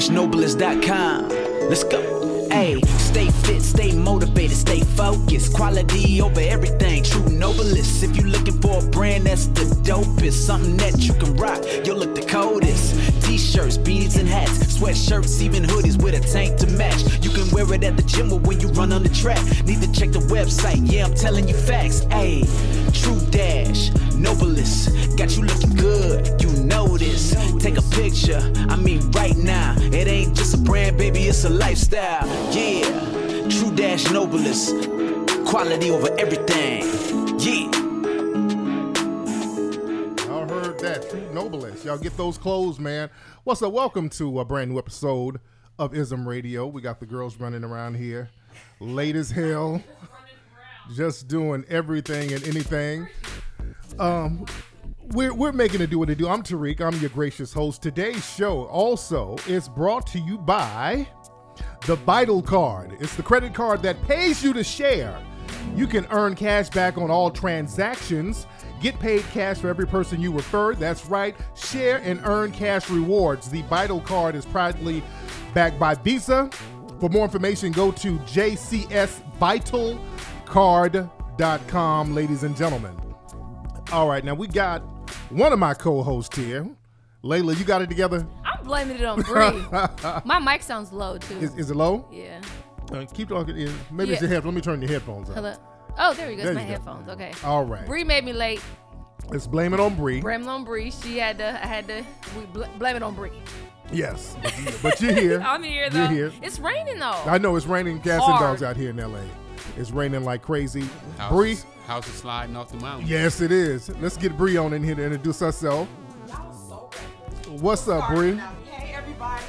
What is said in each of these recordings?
true-noblest.com. Let's go. Hey, stay fit, stay motivated, stay focused. Quality over everything, True Noblest. If you're looking for a brand that's the dopest, something that you can rock, you'll look the coldest. T-shirts, beanies and hats, sweatshirts, even hoodies with a tank to match. You can wear it at the gym or when you run on the track. Need to check the website, yeah, I'm telling you facts. Hey, True-Noblest, got you looking good, you know this. Take a picture, I mean right now. It ain't just a brand, baby, it's a lifestyle. Yeah, True-Noblest, quality over everything. Yeah. Y'all heard that, True-Noblest. Y'all get those clothes, man. What's up? Welcome to a brand new episode of IZM Radio. We got the girls running around here, late as hell, just doing everything and anything. We're making it do what it do. I'm Tariq. I'm your gracious host. Today's show also is brought to you by the Vital Card. It's the credit card that pays you to share. You can earn cash back on all transactions. Get paid cash for every person you refer. That's right. Share and earn cash rewards. The Vital Card is proudly backed by Visa. For more information, go to jcsvitalcard.com, ladies and gentlemen. All right, now we got one of my co-hosts here. Layla, you got it together? I'm blaming it on Bree. My mic sounds low, too. Is it low? Yeah. Keep talking. Maybe it's your headphones. Let me turn your headphones up. Hello? Oh, there we go. It's my headphones. Okay. All right. Bree made me late. Let's blame it on Bree. Blame it on Bree. Blame it on Bree. Yes. But you're here. I'm here, though. You're here. It's raining, though. I know it's raining cats and dogs out here in L.A. It's raining like crazy. Bree. House is sliding off the mountain. Yes, it is. Let's get Bree on in here to introduce herself. What's up, Bree? Hey, everybody.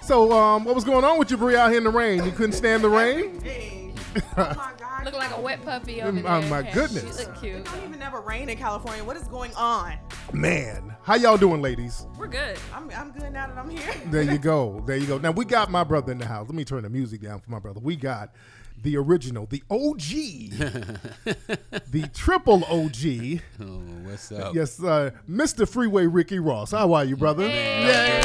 So, what was going on with you, Bree, out here in the rain? You couldn't stand the rain? Oh, my God. Look like a wet puppy over there. Oh, my goodness. She look cute. It don't even ever rain in California. What is going on? Man, how y'all doing, ladies? We're good. I'm good now that I'm here. There you go. There you go. Now, we got my brother in the house. Let me turn the music down for my brother. We got the original, the OG, the triple OG. Oh, what's up? Yes, Mr. Freeway Ricky Ross. How are you, brother? Hey.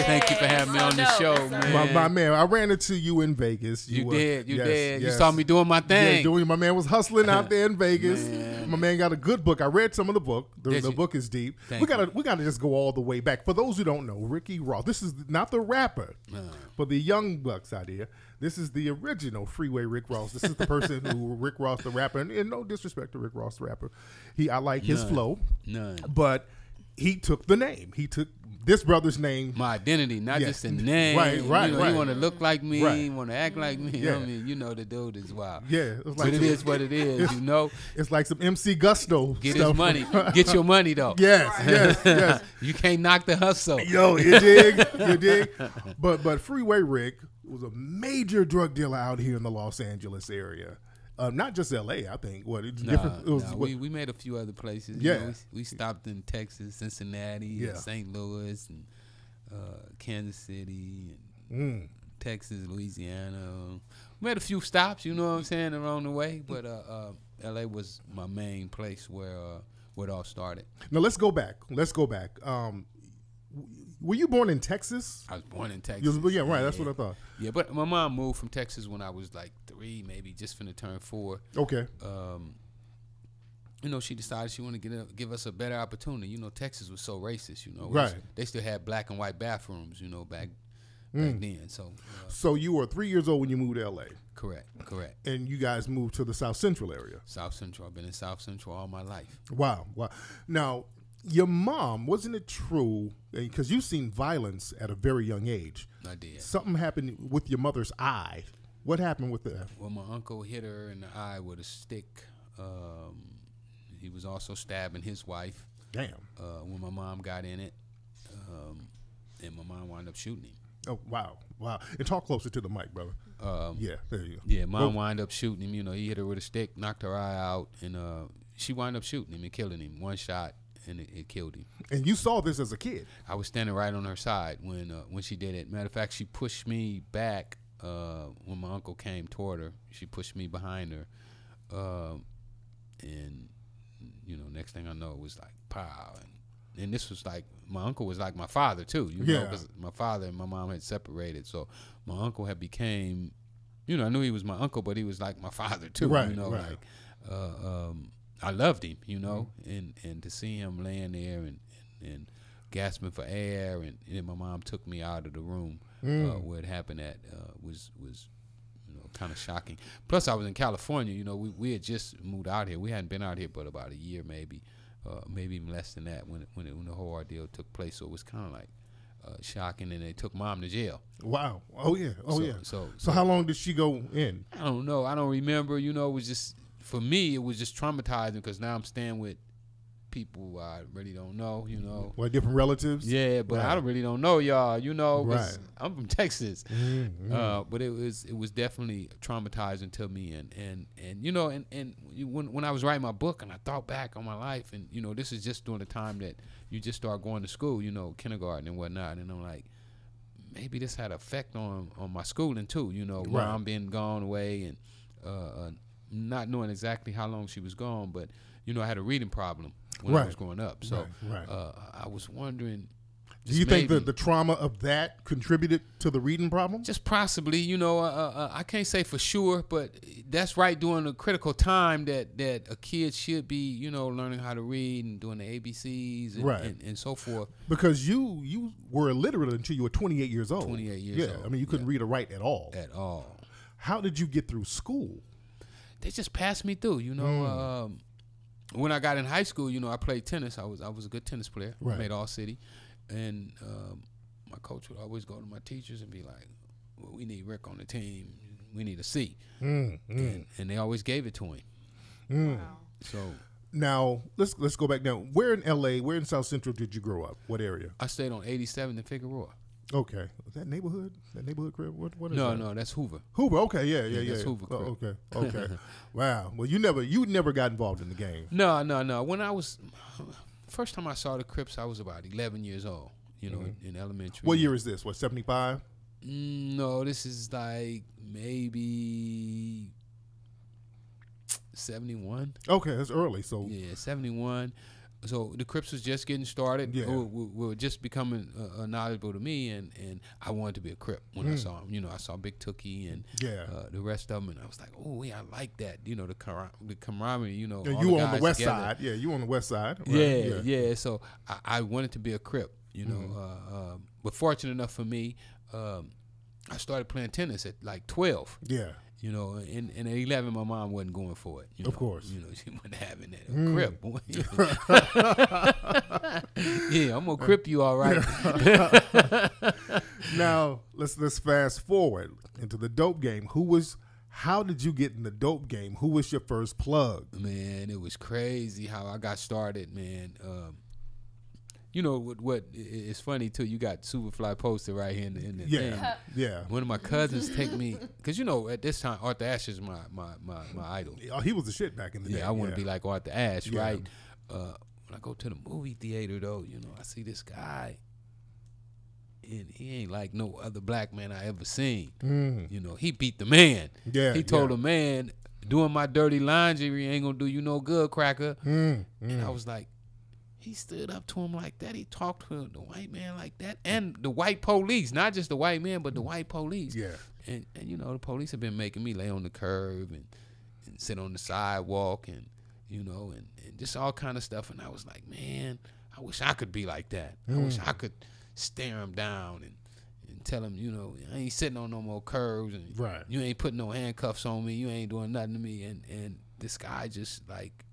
Thank you for having me on the show, man. My man, I ran into you in Vegas. You did. Yes. You saw me doing my thing. Yeah, my man was hustling out there in Vegas. Man. My man got a good book. I read some of the book. The book is deep. We gotta just go all the way back. For those who don't know, Ricky Ross. This is not the rapper, but the young bucks out here. This is the original Freeway Rick Ross. This is the person who Rick Ross the rapper, and no disrespect to Rick Ross the rapper. I like his flow. None. But he took the name. He took this brother's name. My identity, not just a name. Right. You want to look like me, you want to act like me. Yeah. I mean, you know the dude is wild. Yeah. It's like but it is what it is, you know. It's like some MC Gusto Get stuff. his money. Get your money, though. Yes. You can't knock the hustle. Yo, you dig? But Freeway Rick was a major drug dealer out here in the Los Angeles area. Not just L.A., I think. We made a few other places. Yeah. You know, we stopped in Texas, Cincinnati, and St. Louis, and Kansas City, and Texas, Louisiana. We made a few stops, you know what I'm saying, along the way. But L.A. was my main place where it all started. Now, let's go back. Were you born in Texas? I was born in Texas. Yeah, right. That's what I thought. Yeah, but my mom moved from Texas when I was like 3, maybe just finna turn 4. Okay. You know, she decided she wanted to give us a better opportunity. You know, Texas was so racist, you know. Right. They still had black and white bathrooms, you know, back then. So you were 3 years old when you moved to L.A.? Correct. And you guys moved to the South Central area? South Central. I've been in South Central all my life. Wow. Now, your mom, wasn't it true, because you've seen violence at a very young age. I did. Something happened with your mother's eye. What happened with that? Well, my uncle hit her in the eye with a stick. He was also stabbing his wife. Damn. When my mom got in it, and my mom wound up shooting him. Oh, wow. And talk closer to the mic, brother. Yeah, there you go. Yeah, mom wound up shooting him. You know, he hit her with a stick, knocked her eye out, and she wound up shooting him and killing him. One shot. And it killed him. And you saw this as a kid? I was standing right on her side when she did it. Matter of fact, she pushed me back when my uncle came toward her. She pushed me behind her, and you know, next thing I know, it was like pow, and and this was like my uncle was like my father too, you know, because my father and my mom had separated, so my uncle had became, you know, I knew he was my uncle, but he was like my father too, right, you know, right. like I loved him, you know, and to see him laying there and gasping for air, and then my mom took me out of the room where it happened at was you know, kind of shocking. Plus, I was in California. You know, we had just moved out here. We hadn't been out here but about a year, maybe even less than that when the whole ordeal took place. So it was kind of like shocking, and they took Mom to jail. Wow. Oh yeah. Oh yeah. So how long did she go in? I don't know. I don't remember. You know, it was just, for me, it was just traumatizing because now I'm staying with people I really don't know, you know. What, different relatives? Yeah, but I really don't know y'all, you know, 'cause Right. I'm from Texas. But it was definitely traumatizing to me, and you know, and when I was writing my book and I thought back on my life, and you know, this is just during the time that you just start going to school, you know, kindergarten and whatnot, and I'm like, maybe this had an effect on my schooling too, you know, while I'm being gone away, and not knowing exactly how long she was gone, but you know, I had a reading problem when I was growing up, so I was wondering. Do you think that the trauma of that contributed to the reading problem? Just possibly, you know, I can't say for sure, but that's right during a critical time that a kid should be, you know, learning how to read and doing the ABCs and so forth. Because you were illiterate until you were 28 years old. 28 years old. I mean, you couldn't read or write at all. At all. How did you get through school? They just passed me through, you know. When I got in high school, you know, I played tennis. I was a good tennis player. Right. Made all city. And my coach would always go to my teachers and be like, well, we need Rick on the team. We need a C. And they always gave it to him. Wow. So now let's go back down. Where in LA, where in South Central did you grow up? What area? I stayed on 87th and Figueroa. Okay. That neighborhood? That neighborhood crib? What is that? No, that's Hoover. Hoover, okay, yeah. That's Hoover crib. Okay. Wow. Well, you never got involved in the game. No. When I was first time I saw the Crips, I was about 11 years old. You know, in elementary. What year is this? What, 75? No, this is like maybe 71. Okay, that's early. So yeah, 71. So the Crips was just getting started. Yeah. We were just becoming knowledgeable to me, and I wanted to be a Crip when I saw him. You know, I saw Big Tookie and the rest of them, and I was like, oh, yeah, I like that. You know, the camaraderie, you know. and all you the were on the guys west together. side. Yeah, you were on the west side. Right? Yeah. So I wanted to be a Crip, you know. But fortunate enough for me, I started playing tennis at like 12. Yeah. You know, and at 11, my mom wasn't going for it. You Of know? course. You know, she wasn't having that. Crip, boy. Yeah, I'm going to crip you all right. Now, let's fast forward into the dope game. How did you get in the dope game? Who was your first plug? Man, it was crazy how I got started, man. You know what? It's funny too. You got Superfly posted right here in the thing. Yeah. One of my cousins take me, because you know at this time Arthur Ashe is my idol. Oh, he was the shit back in the day. Yeah, I want to be like Arthur Ashe, Yeah. right? When I go to the movie theater though, you know, I see this guy, and he ain't like no other black man I ever seen. You know, he beat the man. Yeah, he told yeah. the man, doing my dirty laundry ain't gonna do you no good, cracker. And I was like, he stood up to him like that. He talked to the white man like that, and the white police, not just the white man, but the white police. Yeah. And you know, the police have been making me lay on the curb and sit on the sidewalk, and you know, and just all kind of stuff. And I was like, man, I wish I could be like that. I wish I could stare him down and tell him, you know, I ain't sitting on no more curbs, and Right. you ain't putting no handcuffs on me. You ain't doing nothing to me. And this guy just like,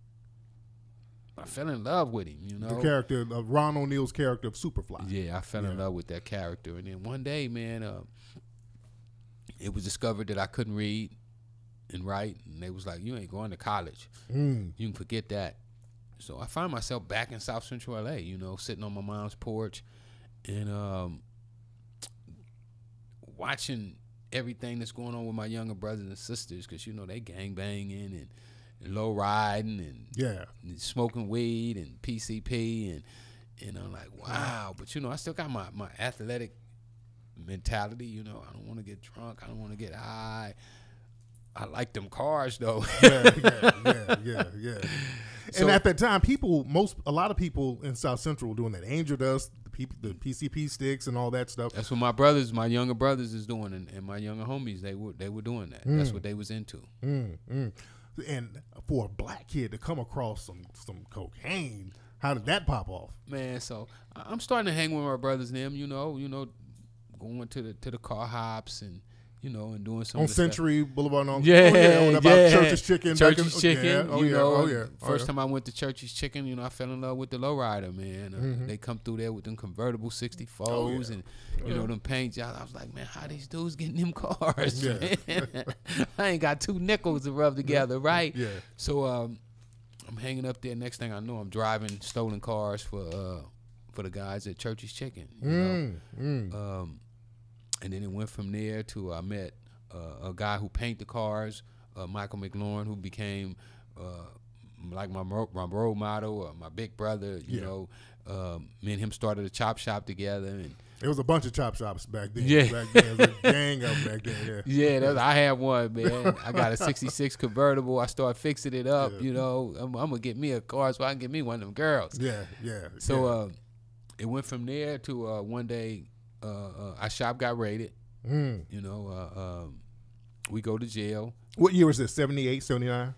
I fell in love with him, you know. The character of Ron O'Neal's character of Superfly. Yeah, I fell in love with that character. And then one day, man, it was discovered that I couldn't read and write. And they was like, you ain't going to college. You can forget that. So I find myself back in South Central LA, you know, sitting on my mom's porch and watching everything that's going on with my younger brothers and sisters, because, you know, they gang banging and low riding and smoking weed and PCP, and I'm like, wow. But you know, I still got my athletic mentality. You know, I don't want to get drunk. I don't want to get high. I like them cars though. Yeah. And at that time, a lot of people in South Central were doing that. Angel Dust, the PCP sticks, and all that stuff. That's what my younger brothers is doing, and my younger homies, they were doing that. That's what they was into. And for a black kid to come across some cocaine, how did that pop off? Man, so I'm starting to hang with my brothers and them, going to the car hops and and doing some on of the stuff. Century Boulevard. Yeah, Church's Chicken. Church's Chicken. Yeah. First time I went to Church's Chicken, I fell in love with the lowrider, man. They come through there with them convertible 64s and them paint jobs. I was like, man, how these dudes getting them cars? Yeah. Man? I ain't got 2 nickels to rub together, right? Yeah. So I'm hanging up there. Next thing I know, I'm driving stolen cars for the guys at Church's Chicken. And then it went from there to I met a guy who painted the cars, Michael McLaurin, who became like my role model, my big brother. Me and him started a chop shop together, and it was a bunch of chop shops back then. Yeah, back then. It was a gang of back then. Yeah, I had one, man. I got a '66 convertible. I started fixing it up. I'm gonna get me a car so I can get me one of them girls. Yeah. So it went from there to one day. Our shop got raided. We go to jail. What year was this? 78, 79?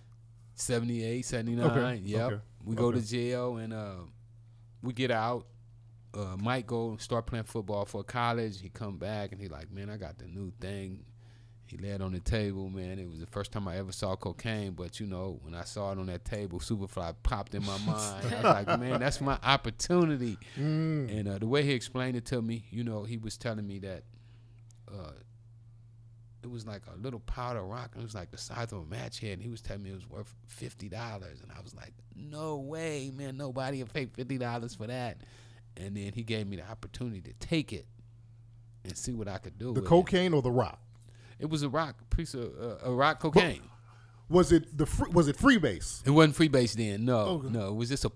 78, 79. Okay. Yep. Okay. We go to jail and we get out. Mike go start playing football for college. He come back and he like, man, I got the new thing. He laid on the table, man. It was the first time I ever saw cocaine, but when I saw it on that table, Superfly popped in my mind. I was like, man, that's my opportunity. And the way he explained it to me, he was telling me that it was like a little powder rock. It was like the size of a match head, and he was telling me it was worth $50. And I was like, no way, man. Nobody will pay $50 for that. And then he gave me the opportunity to take it and see what I could do. The cocaine or the rock? It was a rock piece of rock cocaine. Was it Freebase? It wasn't Freebase then. No. It was just a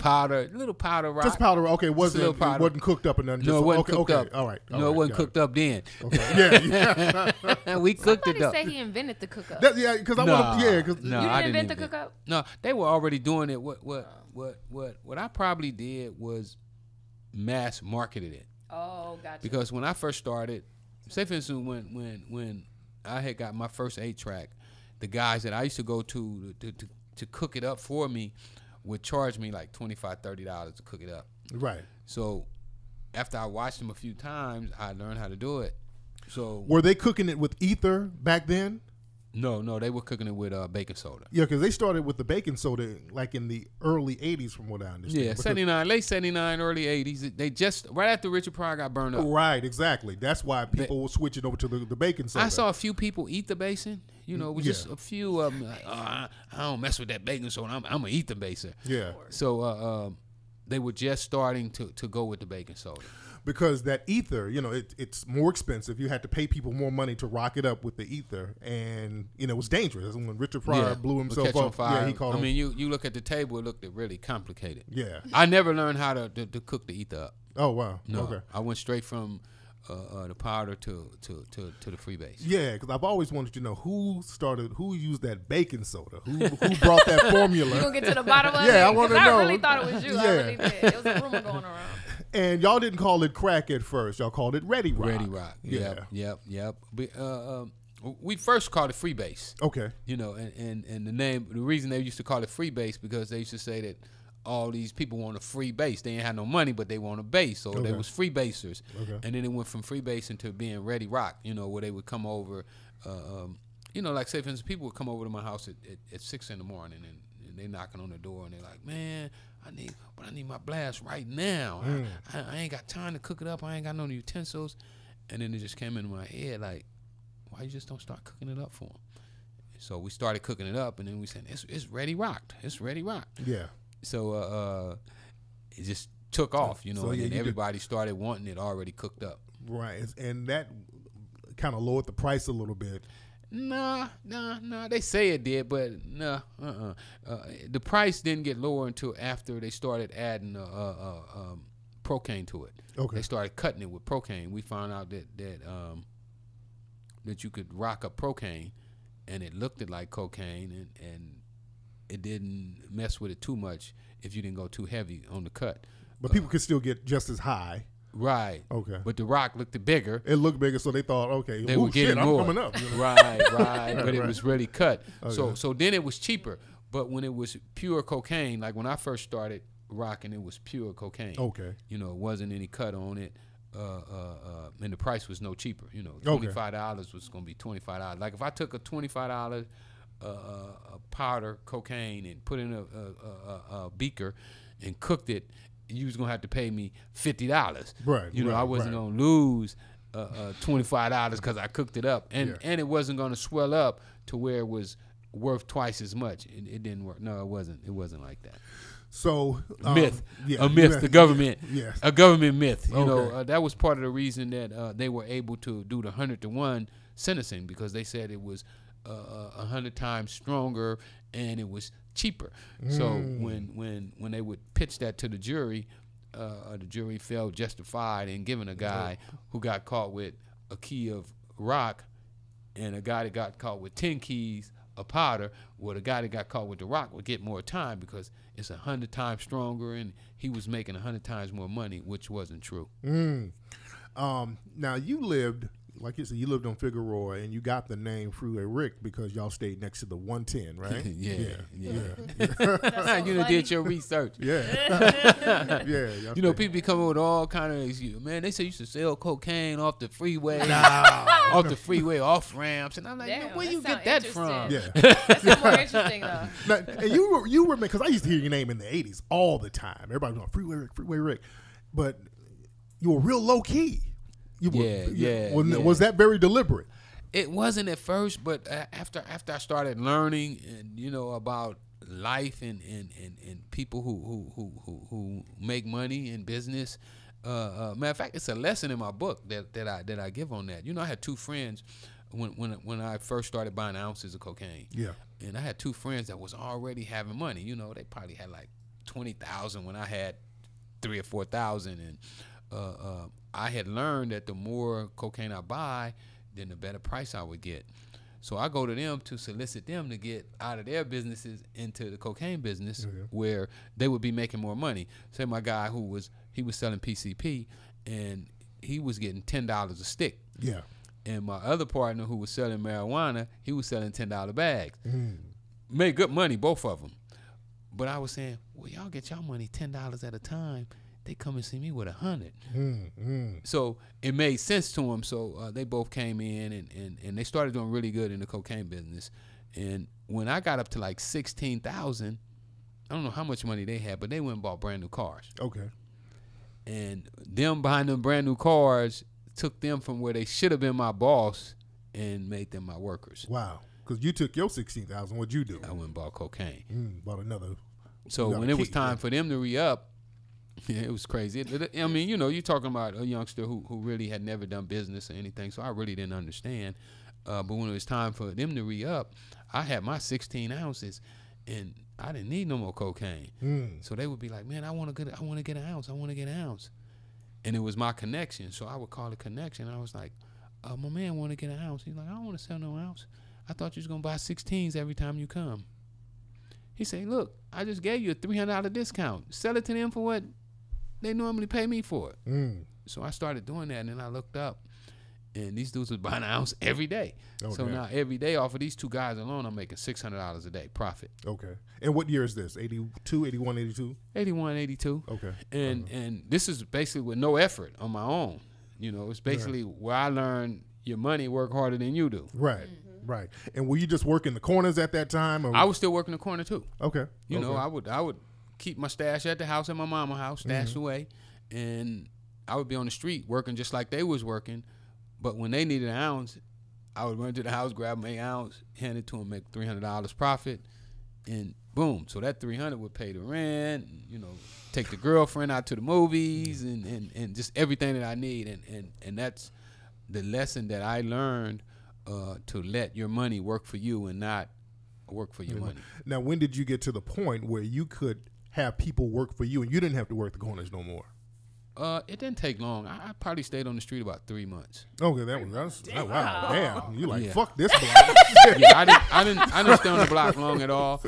little powder rock. Just powder. Okay, it wasn't cooked up or nothing. No, it wasn't cooked up. All right. No, it wasn't cooked up then. Okay. Yeah. We cooked it up. Somebody say he invented the cook up. Because I want to. Yeah, because you didn't invent the cook up. No, they were already doing it. What I probably did was mass marketed it. Oh, gotcha. Because when I first started, say for instance, when I had got my first 8-track, the guys that I used to go to cook it up for me would charge me like $25, $30 to cook it up. Right. So after I watched them a few times, I learned how to do it. So were they cooking it with ether back then? No, they were cooking it with baking soda. Yeah, because they started with the baking soda like in the early 80s from what I understand. Yeah, 79, late 79, early 80s. They just, right after Richard Pryor got burned up. Right, exactly. That's why people were switching over to the baking soda. I saw a few people eat the basin. With just a few of them like, I don't mess with that baking soda. I'm going to eat the basin. Yeah. So they were just starting to go with the baking soda. Because that ether, it's more expensive. You had to pay people more money to rock it up with the ether, and it was dangerous. When Richard Pryor blew himself up, fire. He called. You look at the table; it looked really complicated. Yeah, I never learned how to cook the ether up. Oh wow! No, okay. I went straight from the powder to the Freebase. Yeah, because I've always wanted to know who used that baking soda, who brought that formula. You gonna get to the bottom of it? Yeah, I want to know. I really thought it was you. Yeah. I really did. It was a rumor going around. And y'all didn't call it crack at first. Y'all called it Ready Rock. Ready Rock. Yep. We first called it Freebase. Okay. And the reason they used to call it Freebase because they used to say that all these people want a free base. They ain't had no money, but they want a base, so they was Freebasers. Okay. And then it went from Freebase into being Ready Rock. Where they would come over. Like say for instance, people would come over to my house at 6 in the morning and they knocking on the door and they're like, man, I need my blast right now. I ain't got time to cook it up. I ain't got no utensils. And then it just came into my head like, why you just don't start cooking it up for them? So we started cooking it up, and then we said, it's Ready Rocked. It's Ready Rocked. Yeah. So it just took off, and then everybody started wanting it already cooked up. Right. And that kind of lowered the price a little bit. Nah. They say it did, but nah. The price didn't get lower until after they started adding procaine to it. Okay. They started cutting it with procaine. We found out that you could rock up procaine, and it looked like cocaine, and it didn't mess with it too much. if you didn't go too heavy on the cut. But people could still get just as high. Right. Okay. But the rock looked bigger. It looked bigger, so they thought, okay, They were getting more. I'm coming up. You know? Right. But it was really cut. Okay. So then it was cheaper. But when it was pure cocaine, like when I first started rocking, it was pure cocaine. Okay. You know, it wasn't any cut on it. And the price was no cheaper. You know, $25 was going to be $25. Like if I took a $25 powder cocaine and put in a beaker and cooked it, you was gonna have to pay me $50. Right. You know, I wasn't gonna lose $25 because I cooked it up, and it wasn't gonna swell up to where it was worth twice as much. It didn't work. No, it wasn't. It wasn't like that. So Myth, yeah, a myth. The government, yes. a government myth. You Okay. know, that was part of the reason that they were able to do the 100-to-1 sentencing, because they said it was 100 times stronger and it was cheaper. So when they would pitch that to the jury felt justified in giving a guy who got caught with a key of rock and a guy that got caught with 10 keys of powder. Well, the guy that got caught with the rock would get more time because it's 100 times stronger, and he was making 100 times more money, which wasn't true. Now you lived, like you said, you lived on Figueroa, and you got the name Freeway Rick because y'all stayed next to the 110, right? That's so You done funny. did your research. Yeah. You know, people be coming with all kind of excuses. Man, they say you should sell cocaine off the freeway, off the freeway, off ramps, and I'm like, Damn, man, where that you sound get that from? interesting. Yeah. That's more interesting though. Now, and you were because I used to hear your name in the 80s all the time. Everybody was going Freeway Rick, but you were real low key. You were, Was that very deliberate? It wasn't at first, but after I started learning and about life and people who make money in business. Matter of fact, it's a lesson in my book that I give on that. I had two friends when I first started buying ounces of cocaine. Yeah. And I had two friends that was already having money. They probably had like 20,000 when I had 3,000 or 4,000, and I had learned that the more cocaine I buy, then the better price I would get. So I go to them to solicit them to get out of their businesses into the cocaine business, where they would be making more money. Say my guy he was selling PCP, and he was getting $10 a stick. Yeah. And my other partner who was selling marijuana, he was selling $10 bags. Made good money, both of them. But I was saying, well, y'all get y'all money $10 at a time. They come and see me with 100. So it made sense to them. So they both came in and they started doing really good in the cocaine business. And when I got up to like 16,000, I don't know how much money they had, but they went and bought brand new cars. Okay. And them buying them brand new cars took them from where they should have been my boss and made them my workers. Wow. Because you took your 16,000. What'd you do? I went and bought cocaine. Bought another. So when it was time for them to re-up, it was crazy. I mean, you're talking about a youngster who really had never done business or anything, so I really didn't understand. But when it was time for them to re-up, I had my 16 ounces, and I didn't need no more cocaine. So they would be like, man, I want to get an ounce. I want to get an ounce. And it was my connection, so I would call it connection. I was like, my man want to get an ounce. He's like, I don't want to sell no ounce. I thought you was going to buy 16s every time you come. He said, look, I just gave you a $300 discount. Sell it to them for what they normally pay me for it. So I started doing that, and then I looked up, and these dudes was buying an ounce every day. Okay. So now every day off of these two guys alone, I'm making $600 a day profit. Okay. And what year is this? 82, 81, 82? 81, 82. Okay. And this is basically with no effort on my own. It's basically where I learned your money work harder than you do. Right. Right. And were you just working the corners at that time? Or? I was still working the corner too. Okay. I would keep my stash at the house, at my mama's house, stashed away, and I would be on the street working just like they was working. But when they needed an ounce, I would run to the house, grab my ounce, hand it to them, make $300 profit, and boom. So that $300 would pay the rent, take the girlfriend out to the movies, and just everything that I need. And that's the lesson that I learned, to let your money work for you and not work for your money. Now, when did you get to the point where you could have people work for you and you didn't have to work the corners no more? It didn't take long. I probably stayed on the street about 3 months. Okay, that's wow, damn. You like fuck this block. I didn't stay on the block long at all.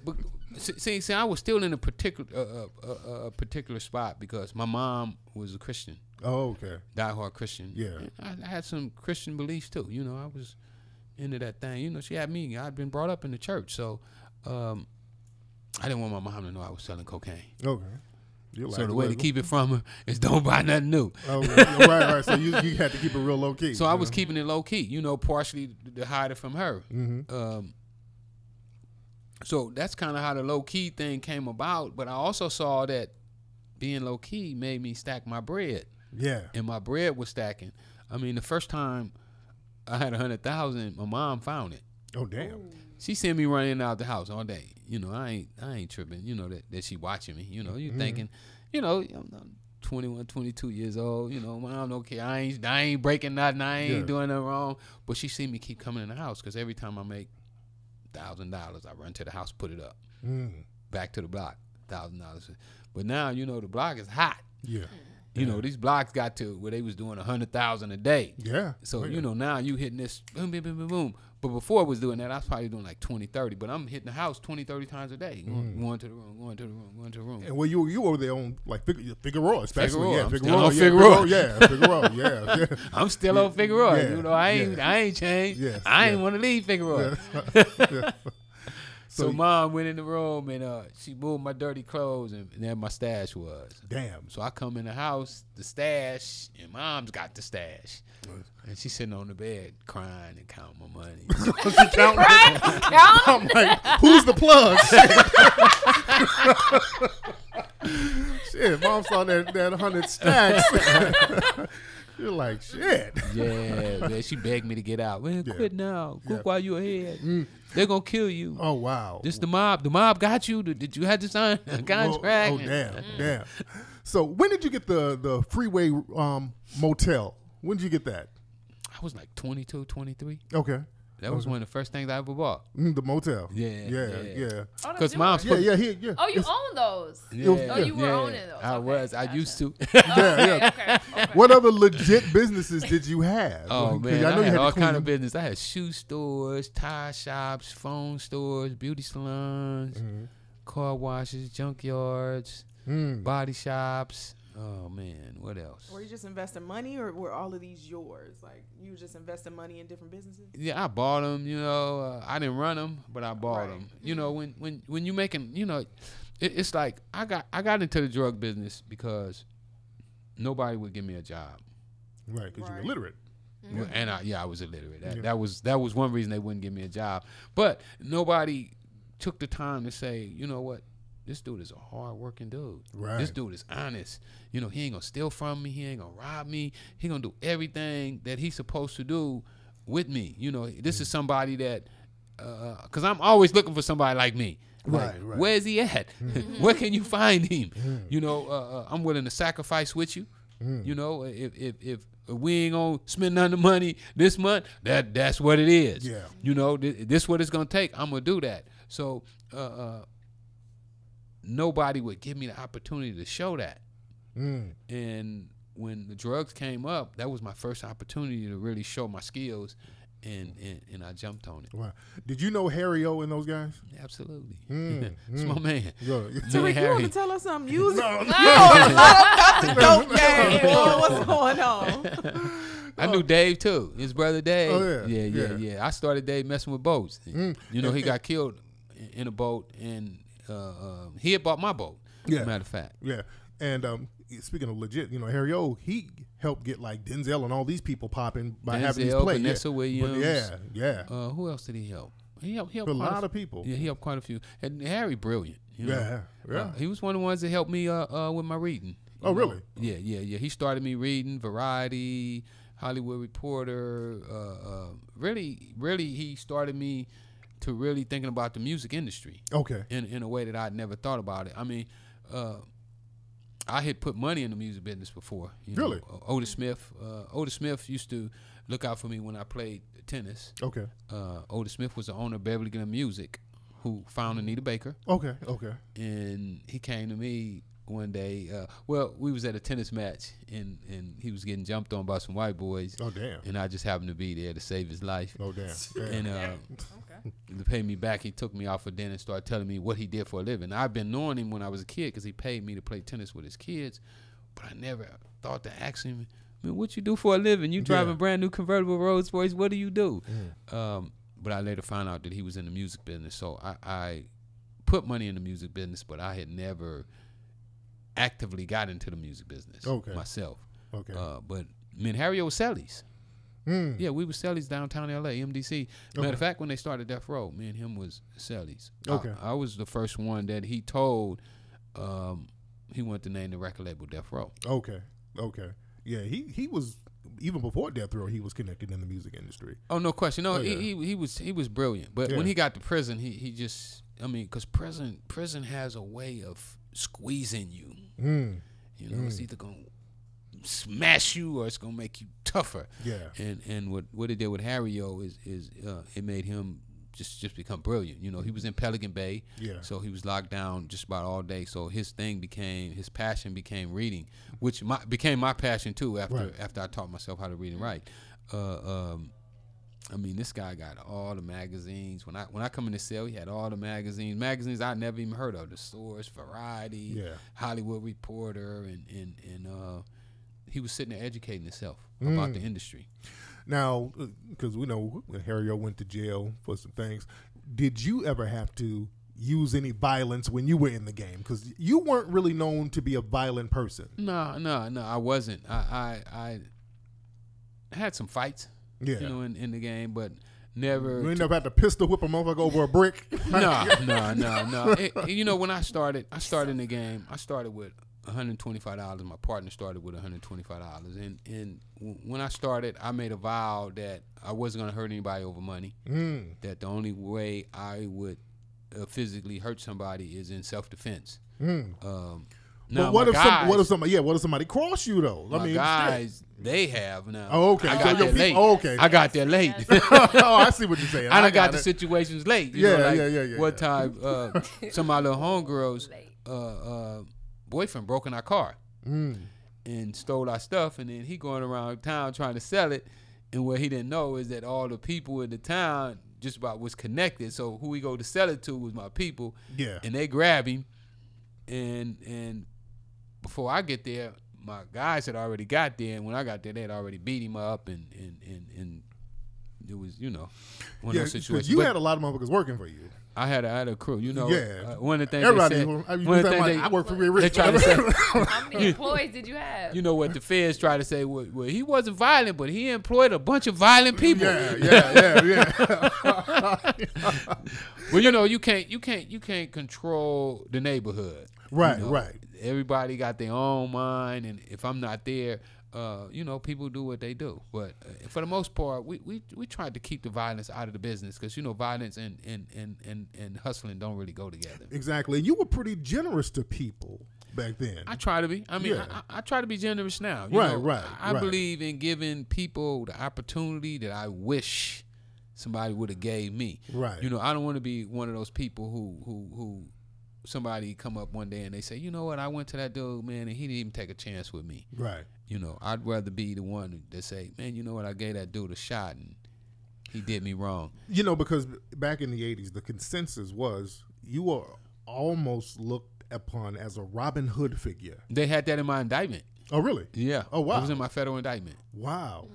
But See, I was still in a particular spot because my mom was a Christian. Oh, okay. Diehard Christian. Yeah. I had some Christian beliefs too. You know, I was into that thing. You know, she had me. I'd been brought up in the church, so I didn't want my mom to know I was selling cocaine. Okay. So the way to keep it from her is don't buy nothing new. Oh, right. So you had to keep it real low key. So I was keeping it low key, you know, partially to hide it from her. Mm-hmm. So that's kind of how the low key thing came about. But I also saw that being low key made me stack my bread. Yeah. And my bread was stacking. I mean, the first time I had 100,000, my mom found it. Oh, damn. She sent me running out the house all day. You know, I ain't tripping. You know that she watching me. You know, you thinking, you know, I'm 21, 22 years old. You know, mom don't care. I ain't breaking nothing. I ain't doing nothing wrong. But she see me keep coming in the house because every time I make $1,000, I run to the house, put it up, back to the block, $1,000. But now, you know, the block is hot. Yeah. You know, these blocks got to where they was doing 100,000 a day. Yeah. So, you know, now you hitting this boom, boom, boom, boom, boom. But before I was doing that, I was probably doing like 20, 30. But I'm hitting the house 20, 30 times a day. Going to the room, going to the room, going to the room. And well, you were there on like Figueroa, especially. Figueroa. Figueroa. Yeah, Figueroa. Yeah. I'm still on Figueroa. Yeah, You know, I ain't changed. Yes, I ain't want to leave Figueroa. Yeah. So mom went in the room and she moved my dirty clothes and there my stash was. Damn. So I come in the house, the stash, and mom's got the stash. And she's sitting on the bed crying and counting my money. She counting. I'm like, who's the plug? Shit, mom saw that 100 stacks. You're like, shit. Yeah, man, she begged me to get out. Man, quit now. Quit while you're ahead. They're going to kill you. Oh, wow. This the mob. The mob got you. Did you have to sign a contract? Oh, damn. So when did you get the Freeway motel? When did you get that? I was like 22, 23. Okay. That was one of the first things I ever bought. The motel. Yeah. Oh, Because mom's Oh, you own those. Yeah. You were owning those. I was. I used to. Okay. What other legit businesses did you have? Oh, man. I know I you had all to kind of business. I had shoe stores, tire shops, phone stores, beauty salons, car washes, junkyards, body shops. Oh, man. What else? Were you just investing money or were all of these yours? Like, you were just investing money in different businesses? Yeah, I bought them, you know. I didn't run them, but I bought them. You know, when you making, you know, it's like I got into the drug business because nobody would give me a job. Right, because you're illiterate. And I was illiterate. That was one reason they wouldn't give me a job. But nobody took the time to say, you know what? This dude is a hard-working dude. Right. This dude is honest. You know, he ain't going to steal from me. He ain't going to rob me. He going to do everything that he's supposed to do with me. You know, this is somebody that, because I'm always looking for somebody like me. Right. Where's he at? Where can you find him? You know, I'm willing to sacrifice with you. You know, if we ain't going to spend none of the money this month, that's what it is. Yeah. You know, this what it's going to take. I'm going to do that. So, nobody would give me the opportunity to show that. And when the drugs came up, that was my first opportunity to really show my skills, and I jumped on it. Wow. Did you know Harry O and those guys? Absolutely. It's my man. Tariq, you want to tell us some music? No. About the dope game. What's going on? I knew Dave too. His brother Dave. Oh, yeah. I started Dave messing with boats. You know, he got killed in a boat, and he had bought my boat. Yeah. Matter of fact. Yeah. And speaking of legit, you know, Harry O, he helped get like Denzel and all these people popping by having these plays. Vanessa Williams. Yeah. Who else did he help? He helped A lot of people. Yeah, he helped quite a few. And Harry, brilliant. You know? Yeah. He was one of the ones that helped me with my reading. Oh, really? Yeah. He started me reading Variety, Hollywood Reporter. Really, he started me to really thinking about the music industry. Okay. In a way that I'd never thought about it. I mean, I had put money in the music business before. Really? Otis Smith used to look out for me when I played tennis. Okay. Otis Smith was the owner of Beverly Glen Music, who found Anita Baker. Okay. And he came to me one day. We was at a tennis match, and he was getting jumped on by some white boys. Oh, damn. And I just happened to be there to save his life. Oh, damn. And to pay me back, he took me out for dinner and started telling me what he did for a living. I've been knowing him when I was a kid because he paid me to play tennis with his kids, but I never thought to ask him, man, what you do for a living? You driving brand new convertible Rolls Royce. What do you do? But I later found out that he was in the music business. So I put money in the music business, but I had never actively got into the music business myself. But me and Harry was Sellies. Yeah, we were Sellies downtown L.A., MDC. Matter of fact, when they started Death Row, me and him was Sellies. I was the first one that he told he wanted to name the record label Death Row. Okay. Yeah, he was, even before Death Row, he was connected in the music industry. Oh, no question. No, he was brilliant. But when he got to prison, he just, I mean, because prison has a way of squeezing you. You know, it's either going to smash you or it's going to make you tougher. Yeah. And what it did with Harry-O is it made him just become brilliant. You know, he was in Pelican Bay. Yeah. So he was locked down just about all day. So his passion became reading, which became my passion too after I taught myself how to read and write. I mean, this guy got all the magazines. When I come in the cell, he had all the magazines I never even heard of. The Source, Variety, Hollywood Reporter, and he was sitting there educating himself about the industry. Now, because we know Harry-O went to jail for some things, did you ever have to use any violence when you were in the game? Because you weren't really known to be a violent person. No, I wasn't. I had some fights, you know, in the game, but never. You ain't never had to pistol whip a motherfucker over a brick? No. You know, when I started in the game, I started with $125. My partner started with $125, and when I started, I made a vow that I wasn't going to hurt anybody over money. That the only way I would physically hurt somebody is in self-defense. Now, what if somebody cross you though? I mean, guys, they have now. Oh, okay. I got there late. Oh, okay. I got there late. Oh, I see what you're saying. I got the situations late. You know, yeah. One time, some of my little homegirls, boyfriend broke in our car and stole our stuff, and then he going around town trying to sell it, and what he didn't know is that all the people in the town just about was connected. So who we go to sell it to was my people. Yeah. And they grab him, and before I get there, my guys had already got there, and when I got there, they had already beat him up, and it was, you know, one of those situations. You had a lot of motherfuckers working for you. I had a crew, you know. Yeah. One of the things everybody, I work for Freeway. They try to say, how many employees did you have? You know what the feds try to say? Well, he wasn't violent, but he employed a bunch of violent people. Yeah. Well, you know, you can't control the neighborhood. Right, you know? right. Everybody got their own mind, and if I'm not there, you know, people do what they do. But for the most part, we tried to keep the violence out of the business because, you know, violence and hustling don't really go together. Exactly. You were pretty generous to people back then. I try to be. I mean, I try to be generous now. You know, I believe in giving people the opportunity that I wish somebody would have gave me. Right. You know, I don't want to be one of those people who somebody come up one day and they say, you know what, I went to that dude, man, and he didn't even take a chance with me. Right. You know, I'd rather be the one that say, man, you know what, I gave that dude a shot and he did me wrong. You know, because back in the 80s, the consensus was you were almost looked upon as a Robin Hood figure. They had that in my indictment. Oh, really? Yeah. Oh, wow. It was in my federal indictment. Wow.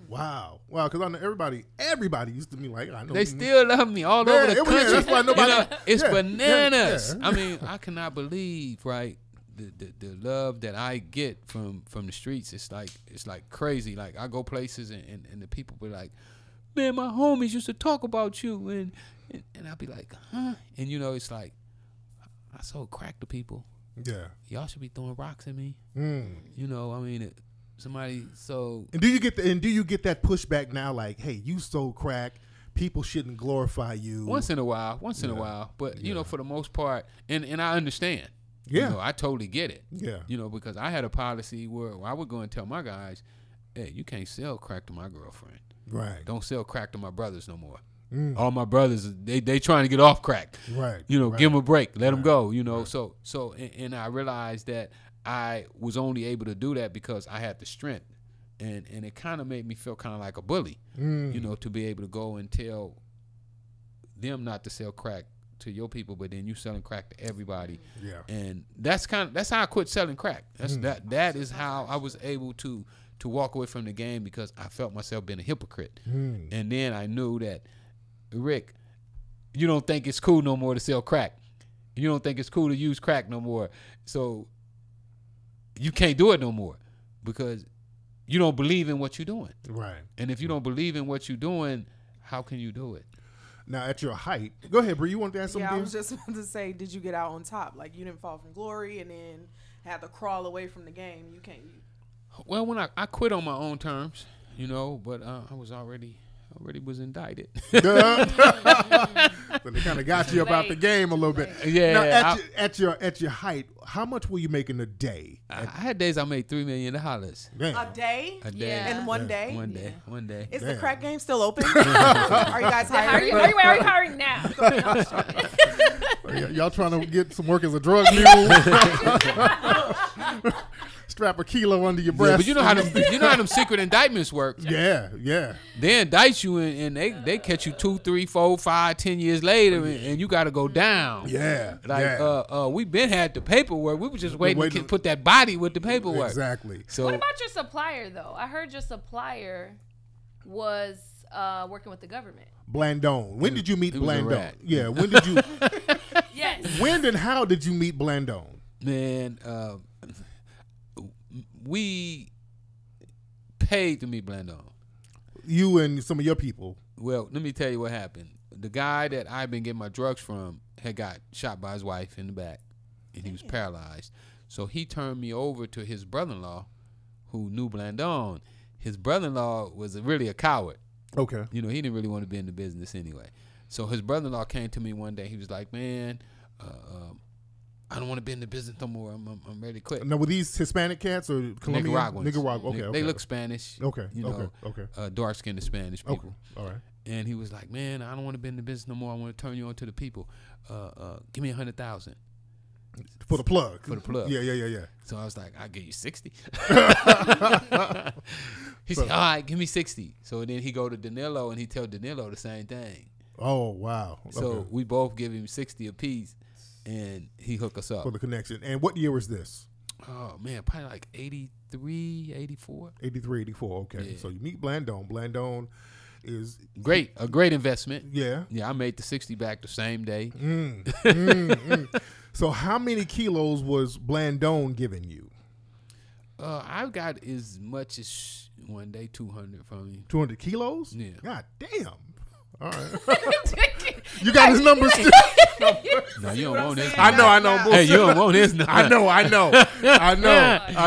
Because I know everybody used to be like, I know. They still love me all over the country. That's why nobody. You know, it's bananas. Yeah. I mean, I cannot believe, right, the love that I get from the streets. It's like crazy. Like I go places and the people be like, man, my homies used to talk about you, and I'll be like, huh? And you know, it's like I sold crack to people. Yeah, y'all should be throwing rocks at me. You know, I mean, somebody. So, and do you get that pushback now? Like, hey, you sold crack. People shouldn't glorify you. Once in a while, but you know, for the most part, and I understand. Yeah, you know, I totally get it. Yeah, you know, because I had a policy where I would go and tell my guys, hey, you can't sell crack to my girlfriend. Right. Don't sell crack to my brothers no more. All my brothers, they trying to get off crack. Right. You know, give them a break, let them go. You know, so and I realized that I was only able to do that because I had the strength, and it kind of made me feel kind of like a bully. You know, to be able to go and tell them not to sell crack to your people, but then you selling crack to everybody. Yeah. And that's how I quit selling crack. That is how I was able to walk away from the game, because I felt myself being a hypocrite. And then I knew that, Rick, you don't think it's cool no more to sell crack. You don't think it's cool to use crack no more. So you can't do it no more, because you don't believe in what you're doing. Right. And if you don't believe in what you're doing, how can you do it? Now, at your height, go ahead, Bree. You want to ask something? Yeah, I was just about to say, did you get out on top? Like, you didn't fall from glory and then had to crawl away from the game. You can't. Well, when I quit on my own terms, but I was already was indicted. So they kind of got you about the game a little bit. Yeah. Now, at your height, how much were you making a day? I had days I made $3 million. Damn. A day? A day. Yeah. In one day? One day. Is Damn. the crack game still open? Are you guys hiring? Are you hiring now? Y'all trying to get some work as a drug mule? Strap a kilo under your breast. Yeah, but you know how them secret indictments work. Yeah. They indict you and they catch you 2, 3, 4, 5, 10 years later, and you got to go down. Yeah. We been had the paperwork. We were just waiting to put that body with the paperwork. Exactly. So What about your supplier though? I heard your supplier was working with the government. Blendin. When did you meet He was a Blendin? rat. Yeah. When did you? Yes. When and how did you meet Blendin? Man, we paid to meet Blendin. You and some of your people. Well, let me tell you what happened. The guy that I've been getting my drugs from had got shot by his wife in the back, and he was paralyzed. So he turned me over to his brother-in-law, who knew Blendin. His brother-in-law was really a coward. Okay. He didn't really want to be in the business anyway. So his brother-in-law came to me one day. He was like, "Man, I don't want to be in the business no more. I'm ready to quit." Now, were these Hispanic cats or Colombian? Nicaraguans. Okay. They look Spanish. Okay. Dark-skinned Spanish people. All right. And he was like, "Man, I don't want to be in the business no more. I want to turn you on to the people. Give me 100,000 For the plug. for the plug." Yeah. So I was like, "I'll give you 60." He said, "All right, give me 60." So then he go to Danilo and he tell Danilo the same thing. Oh, wow. So we both give him 60 apiece, and he hook us up. For the connection. And what year was this? Oh, man, probably like 83, 84. 83, 84. Okay. Yeah. So you meet Blendin. Blendin is a great investment. Yeah. Yeah, I made the 60 back the same day. So how many kilos was Blendin giving you? I've got as much as one day 200 from him. 200 kilos? Yeah. God damn. All right. You got his numbers too? No, you don't want this. I know. Hey, you don't want this. I